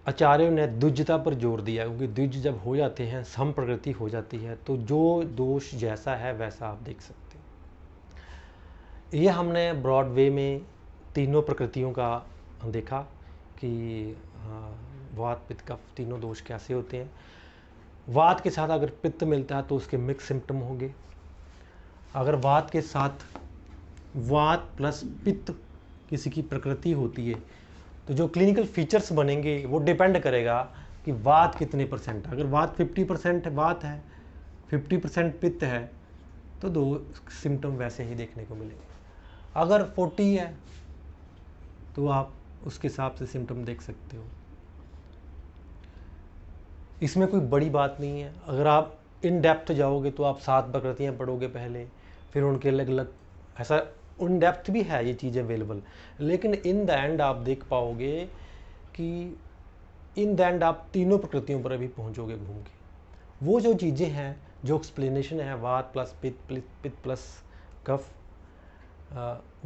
आचार्यों ने द्विजता पर जोर दिया, क्योंकि द्विज जब हो जाते हैं, सम प्रकृति हो जाती है, तो जो दोष जैसा है वैसा आप देख सकते हो। ये हमने ब्रॉड वे में तीनों प्रकृतियों का देखा कि वात, पित्त, कफ तीनों दोष कैसे होते हैं। वात के साथ अगर पित्त मिलता है तो उसके मिक्स सिम्टम होंगे। अगर वात के साथ वात प्लस पित्त किसी की प्रकृति होती है, तो जो क्लिनिकल फीचर्स बनेंगे वो डिपेंड करेगा कि वात कितने परसेंट है। अगर वात 50% वात है, 50% पित्त है, तो 2 सिम्टम वैसे ही देखने को मिलेंगे। अगर 40 है तो आप उसके हिसाब से सिम्टम देख सकते हो। इसमें कोई बड़ी बात नहीं है। अगर आप इन डेप्थ जाओगे तो आप 7 प्रकृतियाँ पढ़ोगे पहले, फिर उनके अलग अलग, ऐसा उन डेप्थ भी है ये चीज़ें अवेलेबल। लेकिन इन द एंड आप देख पाओगे कि इन द एंड आप तीनों प्रकृतियों पर अभी पहुंचोगे घूम के। वो जो चीज़ें हैं, जो एक्सप्लेनेशन है वात प्लस पित्त प्लस कफ,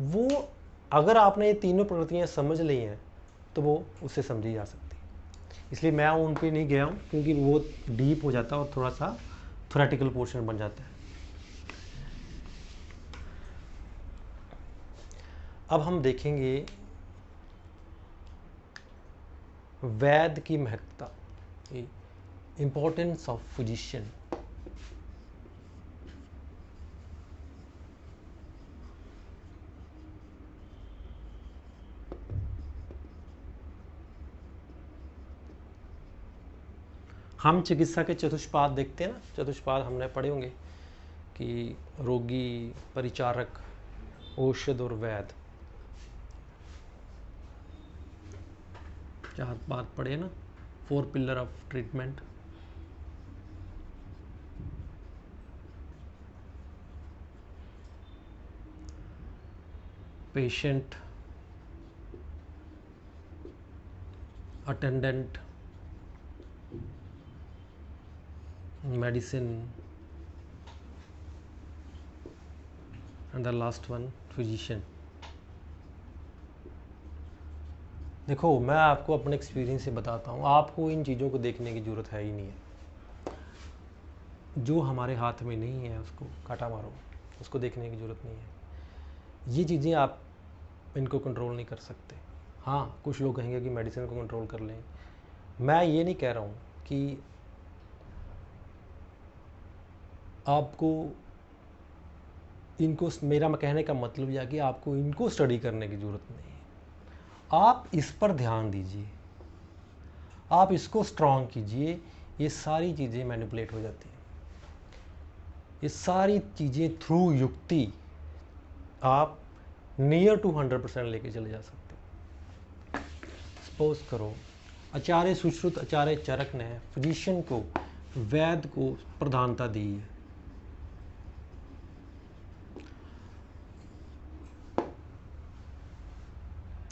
वो अगर आपने ये तीनों प्रकृतियाँ समझ ली हैं तो वो उससे समझी जा सकती है। इसलिए मैं उन पे नहीं गया हूँ, क्योंकि वो डीप हो जाता है और थोड़ा सा थ्योरेटिकल पोर्शन बन जाता है। अब हम देखेंगे वैद की महत्ता, इम्पोर्टेंस ऑफ फिजिशियन। हम चिकित्सा के चतुष्पाद देखते हैं ना, चतुष्पाद हमने पढ़े होंगे कि रोगी, परिचारक, औषध और वैद्य, 4 बात पढ़े ना, 4 pillar of treatment. Patient, attendant, medicine and the last one physician. देखो, मैं आपको अपने एक्सपीरियंस से बताता हूँ, आपको इन चीज़ों को देखने की ज़रूरत है ही नहीं है। जो हमारे हाथ में नहीं है उसको काटा मारो, उसको देखने की ज़रूरत नहीं है। ये चीज़ें आप इनको कंट्रोल नहीं कर सकते। हाँ, कुछ लोग कहेंगे कि मेडिसिन को कंट्रोल कर लें। मैं ये नहीं कह रहा हूँ कि आपको इनको, मेरा कहने का मतलब यह कि आपको इनको स्टडी करने की ज़रूरत नहीं है। आप इस पर ध्यान दीजिए, आप इसको स्ट्रॉन्ग कीजिए। ये सारी चीज़ें मैनिपुलेट हो जाती हैं। ये सारी चीज़ें थ्रू युक्ति आप नियर टू 100% लेके चले जा सकते हो। सपोज करो आचार्य सुश्रुत, आचार्य चरक ने फिजिशियन को, वैद्य को प्रधानता दी है।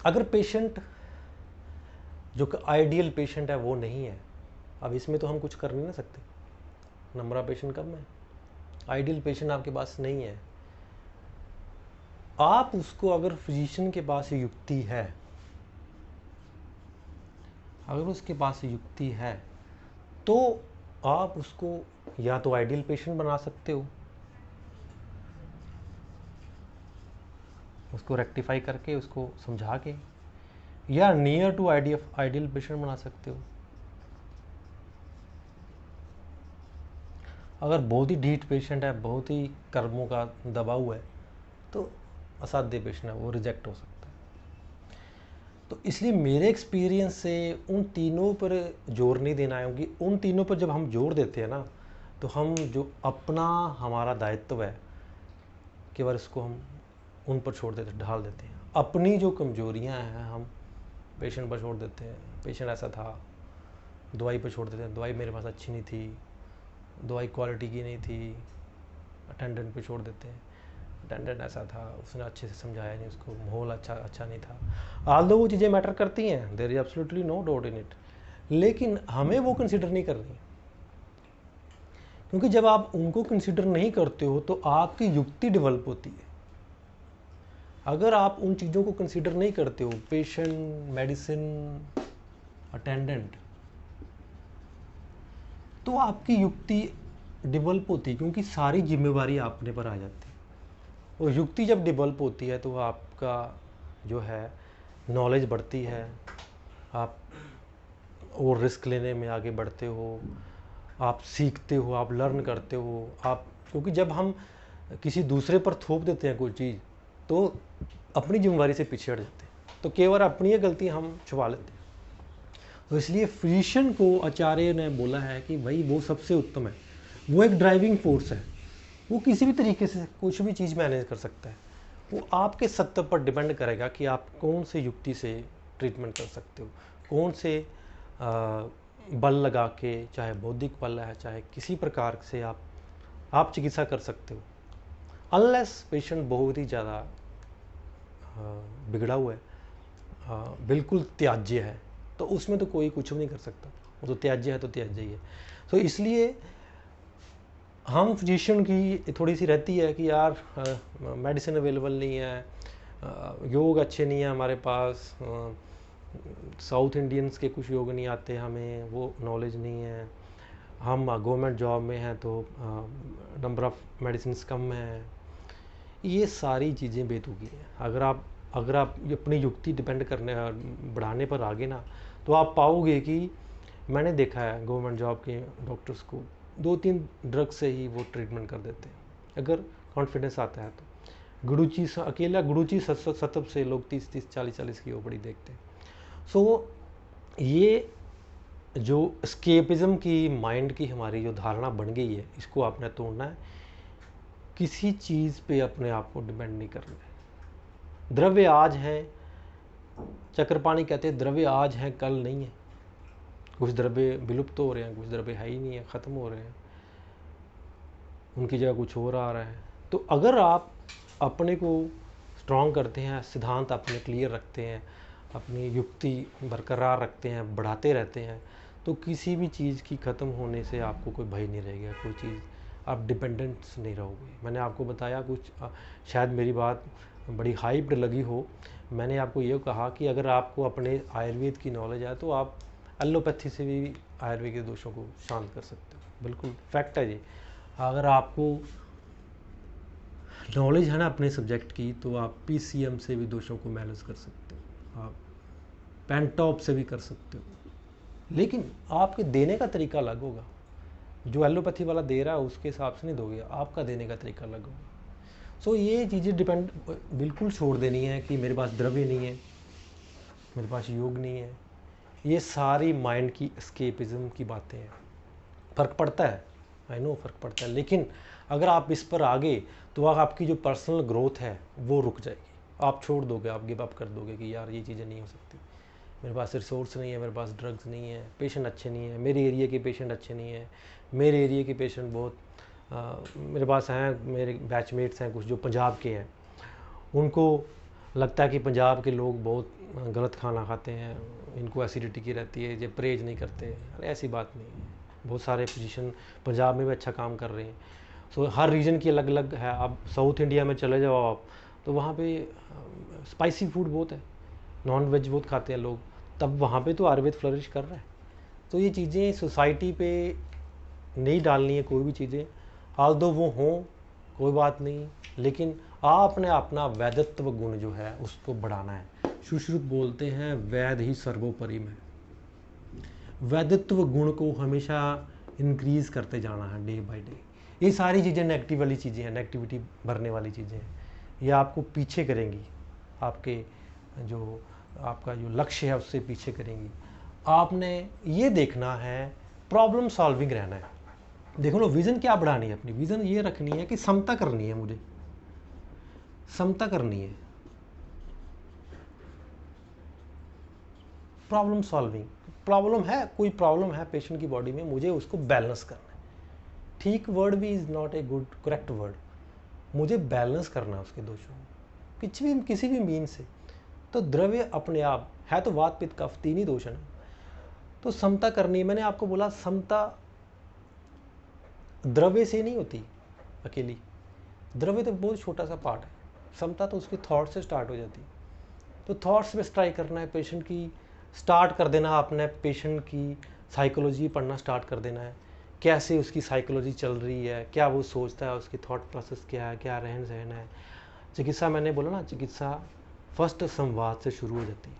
अगर पेशेंट जो आइडियल पेशेंट है वो नहीं है, अब इसमें तो हम कुछ कर नहीं ना सकते। नंबर ऑफ पेशेंट कम है, आइडियल पेशेंट आपके पास नहीं है। आप उसको, अगर फिजिशियन के पास युक्ति है, अगर उसके पास युक्ति है तो आप उसको या तो आइडियल पेशेंट बना सकते हो, उसको रेक्टिफाई करके, उसको समझा के, या नियर टू आइडियल पेशेंट बना सकते हो। अगर बहुत ही ढीठ पेशेंट है, बहुत ही कर्मों का दबाव है, तो असाध्य पेशेंट है, वो रिजेक्ट हो सकता है। तो इसलिए मेरे एक्सपीरियंस से उन तीनों पर जोर नहीं देना है, क्योंकि उन तीनों पर जब हम जोर देते हैं ना, तो हम जो अपना हमारा दायित्व है केवल इसको हम उन पर छोड़ देते, ढाल देते हैं। अपनी जो कमजोरियां हैं हम पेशेंट पर छोड़ देते हैं। पेशेंट ऐसा था, दवाई पर छोड़ देते हैं, दवाई मेरे पास अच्छी नहीं थी, दवाई क्वालिटी की नहीं थी। अटेंडेंट पे छोड़ देते हैं, अटेंडेंट ऐसा था, उसने अच्छे से समझाया नहीं, उसको माहौल अच्छा नहीं था। आल्दो वो चीज़ें मैटर करती हैं, there is absolutely no doubt in it, लेकिन हमें वो कंसिडर नहीं करनी, क्योंकि जब आप उनको कंसिडर नहीं करते हो तो आपकी युक्ति डेवलप होती है। अगर आप उन चीज़ों को कंसिडर नहीं करते हो, पेशेंट, मेडिसिन, अटेंडेंट, तो आपकी युक्ति डेवलप होती है, क्योंकि सारी जिम्मेवारी अपने पर आ जाती है। और युक्ति जब डेवलप होती है तो आपका जो है नॉलेज बढ़ती है, आप और रिस्क लेने में आगे बढ़ते हो, आप सीखते हो, आप लर्न करते हो। आप, क्योंकि जब हम किसी दूसरे पर थोप देते हैं कोई चीज़, तो अपनी जिम्मेवारी से पीछे हट जाते हैं, तो केवल अपनी ये गलती हम छुपा लेते हैं। तो इसलिए फिजिशियन को आचार्य ने बोला है कि भाई वो सबसे उत्तम है, वो एक ड्राइविंग फोर्स है, वो किसी भी तरीके से कुछ भी चीज़ मैनेज कर सकता है। वो आपके सत्य पर डिपेंड करेगा कि आप कौन से युक्ति से ट्रीटमेंट कर सकते हो, कौन से बल लगा के, चाहे बौद्धिक बल है, चाहे किसी प्रकार से आप चिकित्सा कर सकते हो। अनलेस पेशेंट बहुत ही ज़्यादा बिगड़ा हुआ है, बिल्कुल त्याज्य है, तो उसमें तो कोई कुछ भी नहीं कर सकता, वो तो त्याज्य है तो त्याज्य ही है। तो इसलिए हम फिजिशियन की थोड़ी सी रहती है कि यार मेडिसिन अवेलेबल नहीं है, योग अच्छे नहीं है हमारे पास, साउथ इंडियंस के कुछ योग नहीं आते हमें, वो नॉलेज नहीं है, हम गवर्नमेंट जॉब में हैं तो नंबर ऑफ़ मेडिसिन कम है। ये सारी चीज़ें बेतुकी हैं। अगर आप ये अपनी युक्ति डिपेंड करने बढ़ाने पर आगे ना, तो आप पाओगे कि मैंने देखा है गवर्नमेंट जॉब के डॉक्टर्स को 2-3 ड्रग से ही वो ट्रीटमेंट कर देते हैं, अगर कॉन्फिडेंस आता है तो। अकेला गुडुची सतब से लोग 30-30, 40-40 की ओपीडी देखते हैं। सो ये जो स्केपिज्म की माइंड की हमारी जो धारणा बन गई है, इसको आपने तोड़ना है। किसी चीज़ पे अपने आप को डिपेंड नहीं करना है। द्रव्य आज है, चक्रपाणी कहते हैं द्रव्य आज है कल नहीं है। कुछ द्रव्य विलुप्त हो रहे हैं, कुछ द्रव्य है ही नहीं है, ख़त्म हो रहे हैं, उनकी जगह कुछ और आ रहा है। तो अगर आप अपने को स्ट्रॉन्ग करते हैं, सिद्धांत अपने क्लियर रखते हैं, अपनी युक्ति बरकरार रखते हैं, बढ़ाते रहते हैं, तो किसी भी चीज़ की ख़त्म होने से आपको कोई भय नहीं रहेगा, कोई चीज़ आप डिपेंडेंट्स नहीं रहोगे। मैंने आपको बताया कुछ, शायद मेरी बात बड़ी हाइप्ड लगी हो, मैंने आपको ये कहा कि अगर आपको अपने आयुर्वेद की नॉलेज है तो आप एलोपैथी से भी आयुर्वेद के दोषों को शांत कर सकते हो, बिल्कुल फैक्ट है ये। अगर आपको नॉलेज है ना अपने सब्जेक्ट की, तो आप पीसीएम से भी दोषों को मैनेज कर सकते हो, आप पेंटॉप से भी कर सकते हो, लेकिन आपके देने का तरीका अलग होगा। जो एलोपैथी वाला दे रहा है उसके हिसाब से नहीं दोगे, आपका देने का तरीका अलग होगा। सो ये चीज़ें डिपेंड बिल्कुल छोड़ देनी है कि मेरे पास द्रव्य नहीं है, मेरे पास योग नहीं है। ये सारी माइंड की एस्केपिज्म की बातें हैं। फ़र्क पड़ता है, आई नो फ़र्क पड़ता है, लेकिन अगर आप इस पर आगे, तो आपकी जो पर्सनल ग्रोथ है वो रुक जाएगी। आप छोड़ दोगे, आप गिव अप कर दोगे कि यार ये चीज़ें नहीं हो सकती, मेरे पास रिसोर्स नहीं है, मेरे पास ड्रग्स नहीं है, पेशेंट अच्छे नहीं है, मेरे एरिया के पेशेंट अच्छे नहीं है, मेरे एरिया के पेशेंट बहुत मेरे पास हैं, मेरे बैचमेट्स हैं कुछ जो पंजाब के हैं, उनको लगता है कि पंजाब के लोग बहुत गलत खाना खाते हैं, इनको एसिडिटी की रहती है, ये परहेज नहीं करते। अरे ऐसी बात नहीं है, बहुत सारे फिजिशियन पंजाब में भी अच्छा काम कर रहे हैं। सो हर रीजन की अलग अलग है। आप साउथ इंडिया में चले जाओ आप, तो वहाँ पे स्पाइसी फूड बहुत है, नॉन वेज बहुत खाते हैं लोग, तब वहाँ पे तो आयुर्वेद फ्लरिश कर रहा है। तो ये चीज़ें सोसाइटी पे नहीं डालनी है कोई भी चीज़ें, हाल दो वो हों कोई बात नहीं, लेकिन आपने अपना वैदत्व गुण जो है उसको बढ़ाना है। सुश्रुत बोलते हैं वैद ही सर्वोपरि है, वैदत्व गुण को हमेशा इंक्रीज़ करते जाना है डे बाय डे। ये सारी चीज़ें नेगेटिव वाली चीज़ें हैं, नेगेटिविटी भरने वाली चीज़ें हैं, ये आपको पीछे करेंगी, आपके जो आपका जो लक्ष्य है उससे पीछे करेंगी। आपने ये देखना है, प्रॉब्लम सॉल्विंग रहना है। देखो ना, विज़न क्या बढ़ानी है अपनी, विज़न ये रखनी है कि समता करनी है, मुझे समता करनी है, प्रॉब्लम सॉल्विंग। प्रॉब्लम है, कोई प्रॉब्लम है पेशेंट की बॉडी में, मुझे उसको बैलेंस करना है। ठीक वर्ड भी is not a good correct word, मुझे बैलेंस करना है उसके दोषों को किसी भी मीन से। तो द्रव्य अपने आप है तो वात पित्त कफ तीन ही दोष है ना, तो समता करनी है। मैंने आपको बोला समता द्रव्य से नहीं होती अकेली, द्रव्य तो बहुत छोटा सा पार्ट है, समता तो उसकी थॉट से स्टार्ट हो जाती है। तो थॉट्स पे ट्राई करना है, पेशेंट की स्टार्ट कर देना, आपने पेशेंट की साइकोलॉजी पढ़ना स्टार्ट कर देना है, कैसे उसकी साइकोलॉजी चल रही है, क्या वो सोचता है, उसकी थॉट प्रोसेस क्या है, क्या रहन सहन है। चिकित्सा मैंने बोला ना, चिकित्सा फर्स्ट संवाद से शुरू हो जाती है,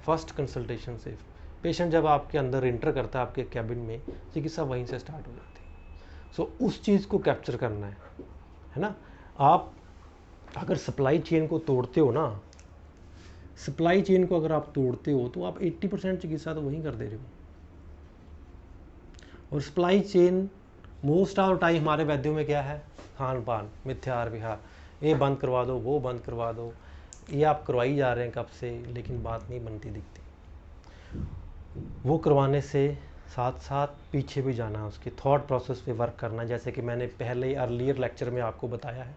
फर्स्ट कंसल्टेशन से। पेशेंट जब आपके अंदर इंटर करता है आपके कैबिन में, चिकित्सा वहीं से स्टार्ट हो जाती है। सो उस चीज़ को कैप्चर करना है ना। आप अगर सप्लाई चेन को तोड़ते हो ना, सप्लाई चेन को अगर आप तोड़ते हो तो आप 80% चिकित्सा तो वहीं कर दे रहे हो। और supply chain most of time हमारे वैद्यों में क्या है, खान पान, मिथ्याहार विहार, ये बंद करवा दो, वो बंद करवा दो, ये आप करवाई जा रहे हैं कब से, लेकिन बात नहीं बनती दिखती। वो करवाने से साथ साथ पीछे भी जाना है, उसके थॉट प्रोसेस पे वर्क करना है। जैसे कि मैंने पहले अर्लियर लेक्चर में आपको बताया है,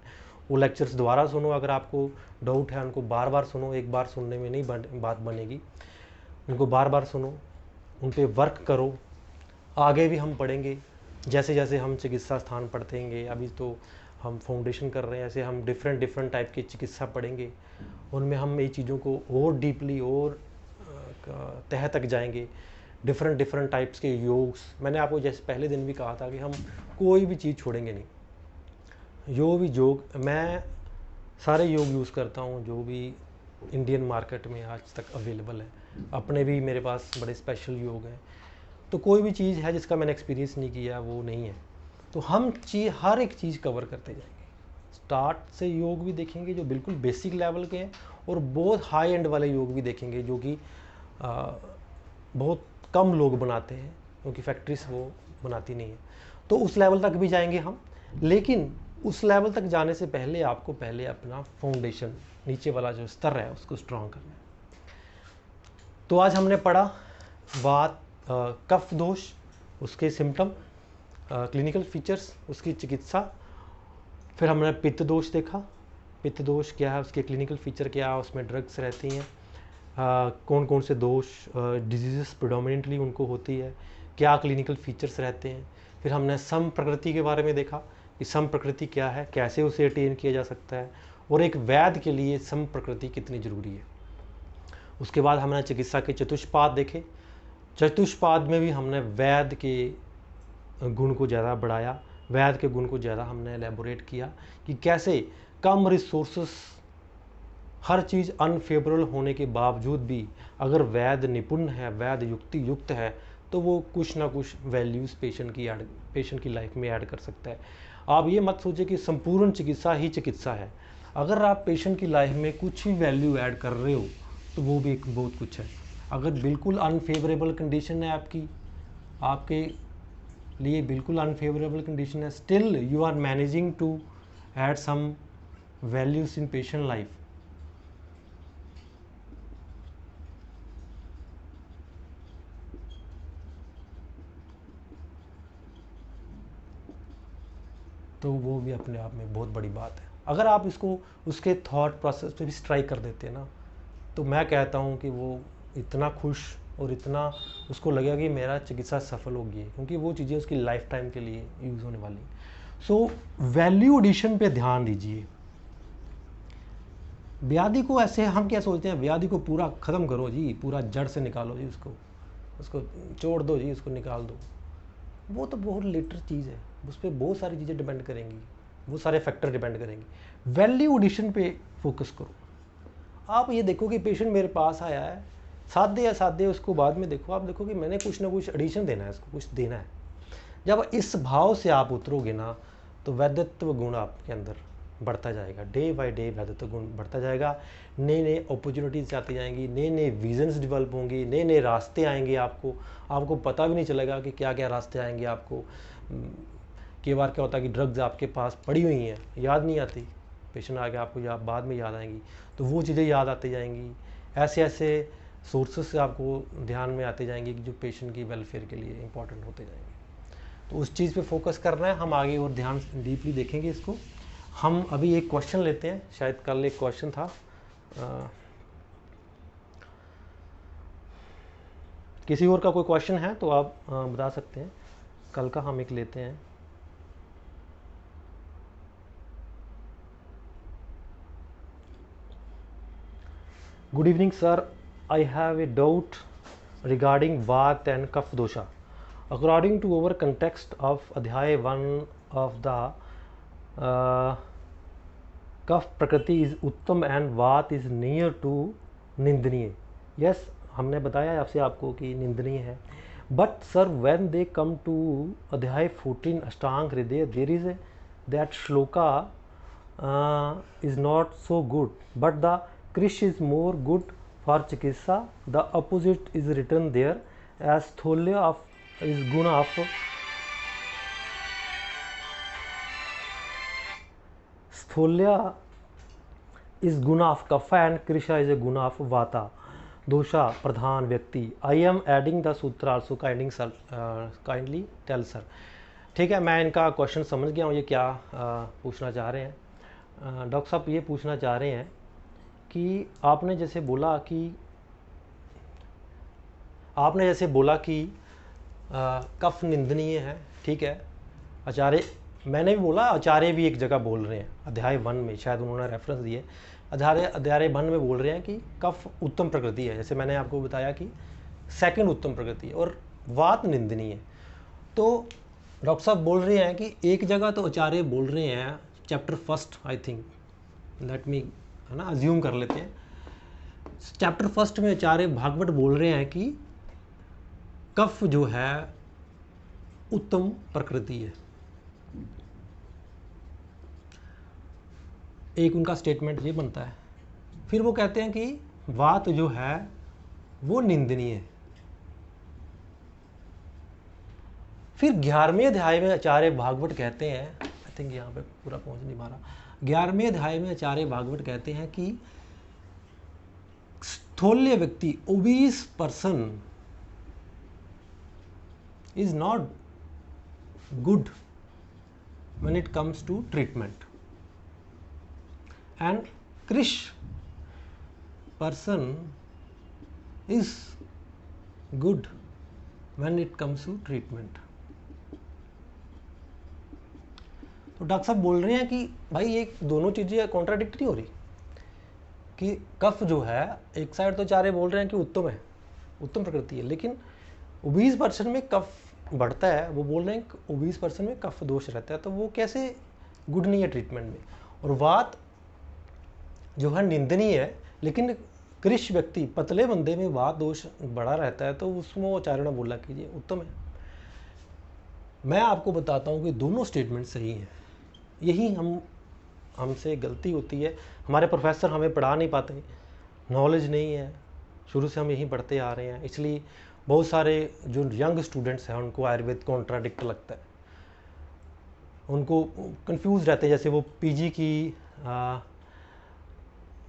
वो लेक्चर्स दोबारा सुनो। अगर आपको डाउट है उनको बार बार सुनो, एक बार सुनने में नहीं बात बनेगी, उनको बार बार सुनो, उन पे वर्क करो। आगे भी हम पढ़ेंगे, जैसे जैसे हम चिकित्सा स्थान पढ़तेंगे, अभी तो हम फाउंडेशन कर रहे हैं, ऐसे हम डिफरेंट टाइप की चिकित्सा पढ़ेंगे, उनमें हम ये चीज़ों को और डीपली और तह तक जाएंगे। डिफरेंट टाइप्स के योग्स, मैंने आपको जैसे पहले दिन भी कहा था कि हम कोई भी चीज़ छोड़ेंगे नहीं। जो भी योग, मैं सारे योग यूज़ करता हूँ जो भी इंडियन मार्केट में आज तक अवेलेबल है। अपने भी मेरे पास बड़े स्पेशल योग हैं, तो कोई भी चीज़ है जिसका मैंने एक्सपीरियंस नहीं किया वो नहीं है। तो हम हर एक चीज़ कवर करते जाएंगे। स्टार्ट से योग भी देखेंगे जो बिल्कुल बेसिक लेवल के हैं, और बहुत हाई एंड वाले योग भी देखेंगे जो कि बहुत कम लोग बनाते हैं, क्योंकि फैक्ट्रीज वो बनाती नहीं है। तो उस लेवल तक भी जाएंगे हम, लेकिन उस लेवल तक जाने से पहले आपको पहले अपना फाउंडेशन, नीचे वाला जो स्तर है उसको स्ट्रॉन्ग करना है। तो आज हमने पढ़ा वात कफ दोष, उसके सिम्टम, क्लिनिकल फीचर्स, उसकी चिकित्सा। फिर हमने पित्त दोष देखा, पित्त दोष क्या है, उसके क्लिनिकल फीचर क्या है, उसमें ड्रग्स रहती हैं, कौन कौन से दोष डिजीज़ प्रिडोमिनेंटली उनको होती है, क्या क्लिनिकल फीचर्स रहते हैं। फिर हमने सम प्रकृति के बारे में देखा कि सम प्रकृति क्या है, कैसे उसे अटेन किया जा सकता है, और एक वैद्य के लिए सम प्रकृति कितनी ज़रूरी है। उसके बाद हमने चिकित्सा के चतुष्पाद देखे। चतुष्पाद में भी हमने वैद्य के गुण को ज़्यादा बढ़ाया, वैद्य के गुण को ज़्यादा हमने एलेबोरेट किया कि कैसे कम रिसोर्सेस, हर चीज़ अनफेवरेबल होने के बावजूद भी अगर वैद्य निपुण है, वैद्य युक्ति युक्त है, तो वो कुछ ना कुछ वैल्यूज़ पेशेंट की लाइफ में ऐड कर सकता है। आप ये मत सोचिए कि संपूर्ण चिकित्सा ही चिकित्सा है। अगर आप पेशेंट की लाइफ में कुछ भी वैल्यू ऐड कर रहे हो तो वो भी एक बहुत कुछ है। अगर बिल्कुल अनफेवरेबल कंडीशन है आपके लिए बिल्कुल अनफेवरेबल कंडीशन है, still you are managing to add some values in patient life, तो वो भी अपने आप में बहुत बड़ी बात है। अगर आप इसको उसके थॉट प्रोसेस पे भी स्ट्राइक कर देते हैं ना, तो मैं कहता हूँ कि वो इतना खुश और इतना उसको लगेगा कि मेरा चिकित्सा सफल होगी, क्योंकि वो चीज़ें उसकी लाइफ टाइम के लिए यूज़ होने वाली। सो वैल्यू एडिशन पे ध्यान दीजिए। व्याधि को ऐसे हम क्या सोचते हैं, व्याधि को पूरा ख़त्म करो जी, पूरा जड़ से निकालो जी, उसको छोड़ दो जी, उसको निकाल दो। वो तो बहुत लिटर चीज़ है, उस पर बहुत सारी चीज़ें डिपेंड करेंगी, बहुत सारे फैक्टर डिपेंड करेंगे। वैल्यू एडिशन पे फोकस करो। आप ये देखो कि पेशेंट मेरे पास आया है, सादे उसको बाद में देखो, आप देखो कि मैंने कुछ ना कुछ एडिशन देना है, इसको कुछ देना है। जब इस भाव से आप उतरोगे ना, तो वैद्यत्व गुण आपके अंदर बढ़ता जाएगा, डे बाय डे वैद्यत्व गुण बढ़ता जाएगा। नए नए अपॉर्चुनिटीज़ आती जाएंगी, नए नए विजन्स डेवलप होंगे, नए नए रास्ते आएंगे। आपको पता भी नहीं चलेगा कि क्या क्या रास्ते आएंगे आपको। कई बार क्या होता है कि ड्रग्स आपके पास पड़ी हुई हैं, याद नहीं आती, पेशेंट आके आपको बाद में याद आएंगी, तो वो चीज़ें याद आती जाएंगी। ऐसे ऐसे सोर्सेस से आपको ध्यान में आते जाएंगे कि जो पेशेंट की वेलफेयर के लिए इंपॉर्टेंट होते जाएंगे। तो उस चीज़ पे फोकस करना है। हम आगे और ध्यान डीपली देखेंगे इसको। हम अभी एक क्वेश्चन लेते हैं, शायद कल एक क्वेश्चन था, किसी और का कोई क्वेश्चन है तो आप बता सकते हैं। कल का हम एक लेते हैं। Good evening, sir. I have a doubt regarding Vata and Kapha dosha. According to our context of Adhyay 1 of the Kapha Prakriti is Uttam and Vata is near to Nindaniya. Yes, हमने बताया आपसे आपको कि निंदनीय है. But sir, when they come to Adhyay 14 Ashtang Hridaya, there is that shloka is not so good, but the Krish is more good for Chikitsa. The opposite is written there as Stholya of is guna of Stholya is guna of Kapha and Krisha is a guna of Vata. दोषा प्रधान व्यक्ति। I am adding the सूत्र also kindly tell sir. ठीक है, मैं इनका question समझ गया हूँ ये क्या पूछना चाह रहे हैं। डॉक्टर साहब ये पूछना चाह रहे हैं कि आपने जैसे बोला कि कफ निंदनीय है, ठीक है। आचार्य, मैंने भी बोला आचार्य भी एक जगह बोल रहे हैं अध्याय 1 में, शायद उन्होंने रेफरेंस दिए। अध्याय 1 में बोल रहे हैं कि कफ उत्तम प्रकृति है, जैसे मैंने आपको बताया कि सेकंड उत्तम प्रकृति है, और वात निंदनीय है। तो डॉक्टर साहब बोल रहे हैं कि एक जगह तो आचार्य बोल रहे हैं chapter 1, I think, let me, है ना, अज्यूम कर लेते हैं। चैप्टर 1 में आचार्य भागवत बोल रहे हैं कि कफ जो है उत्तम प्रकृति है। एक उनका स्टेटमेंट ये बनता है। फिर वो कहते हैं कि वात जो है वो निंदनीय है। फिर 11वें अध्याय में आचार्य भागवत कहते हैं, आई थिंक यहाँ पे पूरा पहुँच नहीं पा रहा, 11वें अध्याय में आचार्य भागवत कहते हैं कि स्थूल्य व्यक्ति, obese person is not good when it comes to treatment, and krish person is good when it comes to treatment। तो डॉक्टर साहब बोल रहे हैं कि भाई ये दोनों चीज़ें कॉन्ट्राडिक्ट नहीं हो रही, कि कफ जो है एक साइड तो चारे बोल रहे हैं कि उत्तम है, उत्तम प्रकृति है, लेकिन ओबीस पर्सन में कफ बढ़ता है, वो बोल रहे हैं कि ओबीस पर्सन में कफ दोष रहता है, तो वो कैसे गुड नहीं है ट्रीटमेंट में। और वात जो है निंदनीय है, लेकिन कृष व्यक्ति, पतले बंदे में वात दोष बड़ा रहता है, तो उसमें आचार्य ने बोला कि ये उत्तम है। मैं आपको बताता हूँ कि दोनों स्टेटमेंट सही हैं। यही हमसे गलती होती है, हमारे प्रोफेसर हमें पढ़ा नहीं पाते, नॉलेज नहीं है, शुरू से हम यही पढ़ते आ रहे हैं, इसलिए बहुत सारे जो यंग स्टूडेंट्स हैं उनको आयुर्वेद कॉन्ट्राडिक्ट लगता है, उनको कंफ्यूज रहते हैं। जैसे वो पीजी की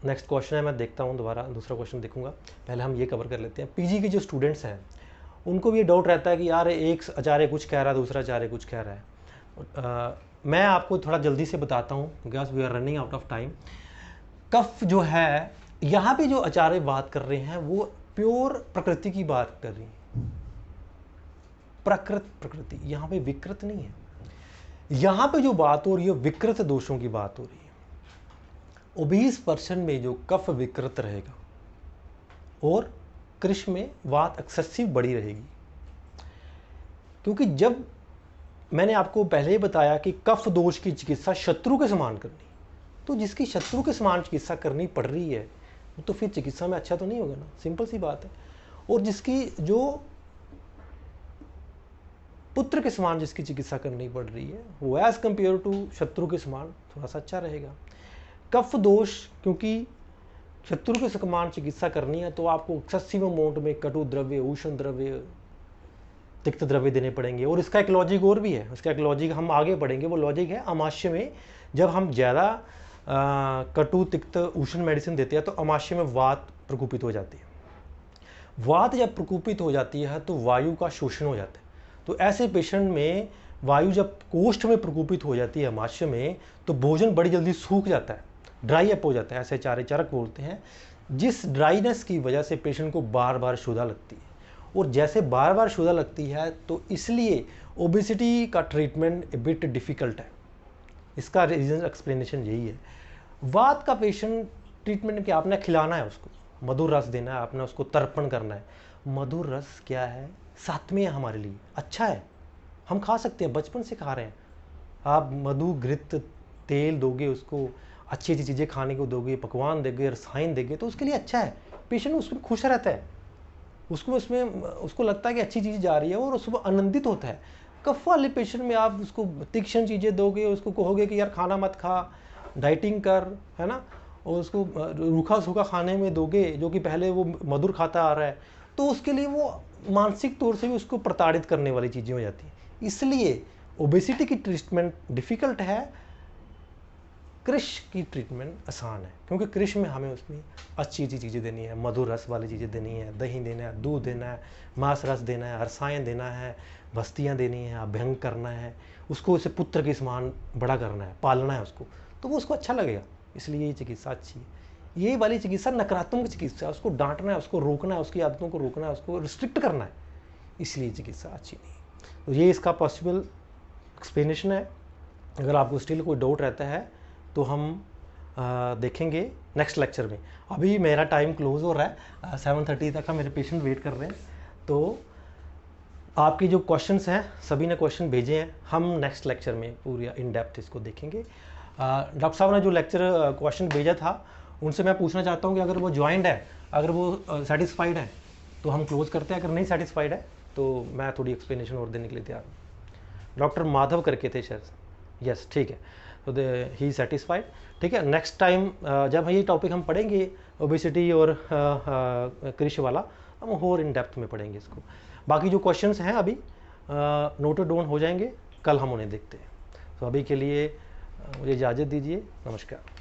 नेक्स्ट क्वेश्चन है, मैं देखता हूँ दोबारा, दूसरा क्वेश्चन देखूंगा, पहले हम ये कवर कर लेते हैं। पीजी के जो स्टूडेंट्स हैं उनको भी ये डाउट रहता है कि यार एक आचार्य कुछ कह रहा है, दूसरा आचार्य कुछ कह रहा है। मैं आपको थोड़ा जल्दी से बताता हूँ, because we are running out of time. Kapha जो है, यहाँ पे जो आचार्य बात कर रहे हैं वो प्योर प्रकृति की बात कर रही है, प्रकृत प्रकृति, यहाँ पे विकृत नहीं है। यहाँ पे जो बात हो रही है विकृत दोषों की बात हो रही है। ओबीस पर्सन में जो कफ विकृत रहेगा और कृष में वात एक्सेसिव बड़ी रहेगी, क्योंकि जब मैंने आपको पहले ही बताया कि कफ दोष की चिकित्सा शत्रु के समान करनी, तो जिसकी शत्रु के समान चिकित्सा करनी पड़ रही है तो फिर चिकित्सा में अच्छा तो नहीं होगा ना, सिंपल सी बात है। और जिसकी जो पुत्र के समान जिसकी चिकित्सा करनी पड़ रही है वो एज कंपेयर टू शत्रु के समान थोड़ा सा अच्छा रहेगा। कफ दोष, क्योंकि शत्रु के समान चिकित्सा करनी है तो आपको एक्सेसिव अमाउंट में कटु द्रव्य, उष्ण द्रव्य, तिक्त द्रव्य देने पड़ेंगे। और इसका एक लॉजिक और भी है, उसका एक लॉजिक हम आगे पढ़ेंगे, वो लॉजिक है अमाशय में जब हम ज़्यादा कटु तिक्त उष्ण मेडिसिन देते हैं तो अमाशय में वात प्रकोपित हो जाती है। वात जब प्रकोपित हो जाती है तो वायु का शोषण हो जाता है। तो ऐसे पेशेंट में वायु जब कोष्ठ में प्रकोपित हो जाती है अमाशय में, तो भोजन बड़ी जल्दी सूख जाता है, ड्राई अप हो जाता है, ऐसे चारक बोलते हैं। जिस ड्राइनेस की वजह से पेशेंट को बार बार क्षुधा लगती है, और जैसे बार बार क्षुधा लगती है तो इसलिए ओबेसिटी का ट्रीटमेंट ए बिट डिफ़िकल्ट है। इसका रीजन एक्सप्लेनेशन यही है। वात का पेशेंट ट्रीटमेंट क्या, आपने खिलाना है उसको, मधुर रस देना है, आपने उसको तर्पण करना है। मधुर रस क्या है, सात्विक है हमारे लिए, अच्छा है, हम खा सकते हैं, बचपन से खा रहे हैं। आप मधु घृत तेल दोगे उसको, अच्छी अच्छी चीज़ें खाने को दोगे, पकवान देंगे, रसायन देंगे, तो उसके लिए अच्छा है, पेशेंट उसमें खुश रहता है, उसको लगता है कि अच्छी चीज़ जा रही है और उसको आनंदित होता है। कफ वाले पेशेंट में आप उसको तीक्ष्ण चीज़ें दोगे, उसको कहोगे कि यार खाना मत खा, डाइटिंग कर, है ना, और उसको रूखा सूखा खाने में दोगे जो कि पहले वो मधुर खाता आ रहा है, तो उसके लिए वो मानसिक तौर से भी उसको प्रताड़ित करने वाली चीज़ें हो जाती हैं। इसलिए ओबेसिटी की ट्रीटमेंट डिफ़िकल्ट है, कृष की ट्रीटमेंट आसान है, क्योंकि कृष में हमें उसमें अच्छी अच्छी चीज़ें देनी है, मधुर रस वाली चीज़ें देनी है, दही देना है, दूध देना है, मांस रस देना है, रसायन देना है, बस्तियाँ देनी है, अभ्यंग करना है, उसको उसे पुत्र के समान बड़ा करना है, पालना है उसको, तो वो उसको अच्छा लगेगा। इसलिए ये चिकित्सा अच्छी है। ये वाली चिकित्सा नकारात्मक चिकित्सा है, उसको डांटना है, उसको रोकना है, उसकी आदतों को रोकना है, उसको रिस्ट्रिक्ट करना है, इसलिए चिकित्सा अच्छी नहीं है। तो ये इसका पॉसिबल एक्सप्लेनेशन है। अगर आपको स्टिल कोई डाउट रहता है तो हम देखेंगे नेक्स्ट लेक्चर में। अभी मेरा टाइम क्लोज हो रहा है, 7:30 तक का मेरे पेशेंट वेट कर रहे हैं। तो आपके जो क्वेश्चंस हैं, सभी ने क्वेश्चन भेजे हैं, हम नेक्स्ट लेक्चर में पूरी इन डेप्थ इसको देखेंगे। डॉक्टर साहब ने जो लेक्चर क्वेश्चन भेजा था उनसे मैं पूछना चाहता हूँ कि अगर वो ज्वाइंट है, अगर वो सेटिस्फाइड है तो हम क्लोज करते हैं, अगर नहीं सेटिस्फाइड है तो मैं थोड़ी एक्सप्लेनेशन और देने के लिए तैयार हूँ। डॉक्टर माधव करके थे शायद, यस ठीक है, तो ही सेटिस्फाइड। ठीक है, नेक्स्ट टाइम जब ये टॉपिक हम पढ़ेंगे ओबेसिटी और कृषि वाला, हम और इन डेप्थ में पढ़ेंगे इसको। बाकी जो क्वेश्चंस हैं अभी नोटेड डाउन हो जाएंगे, कल हम उन्हें देखते हैं। तो अभी के लिए मुझे इजाज़त दीजिए, नमस्कार।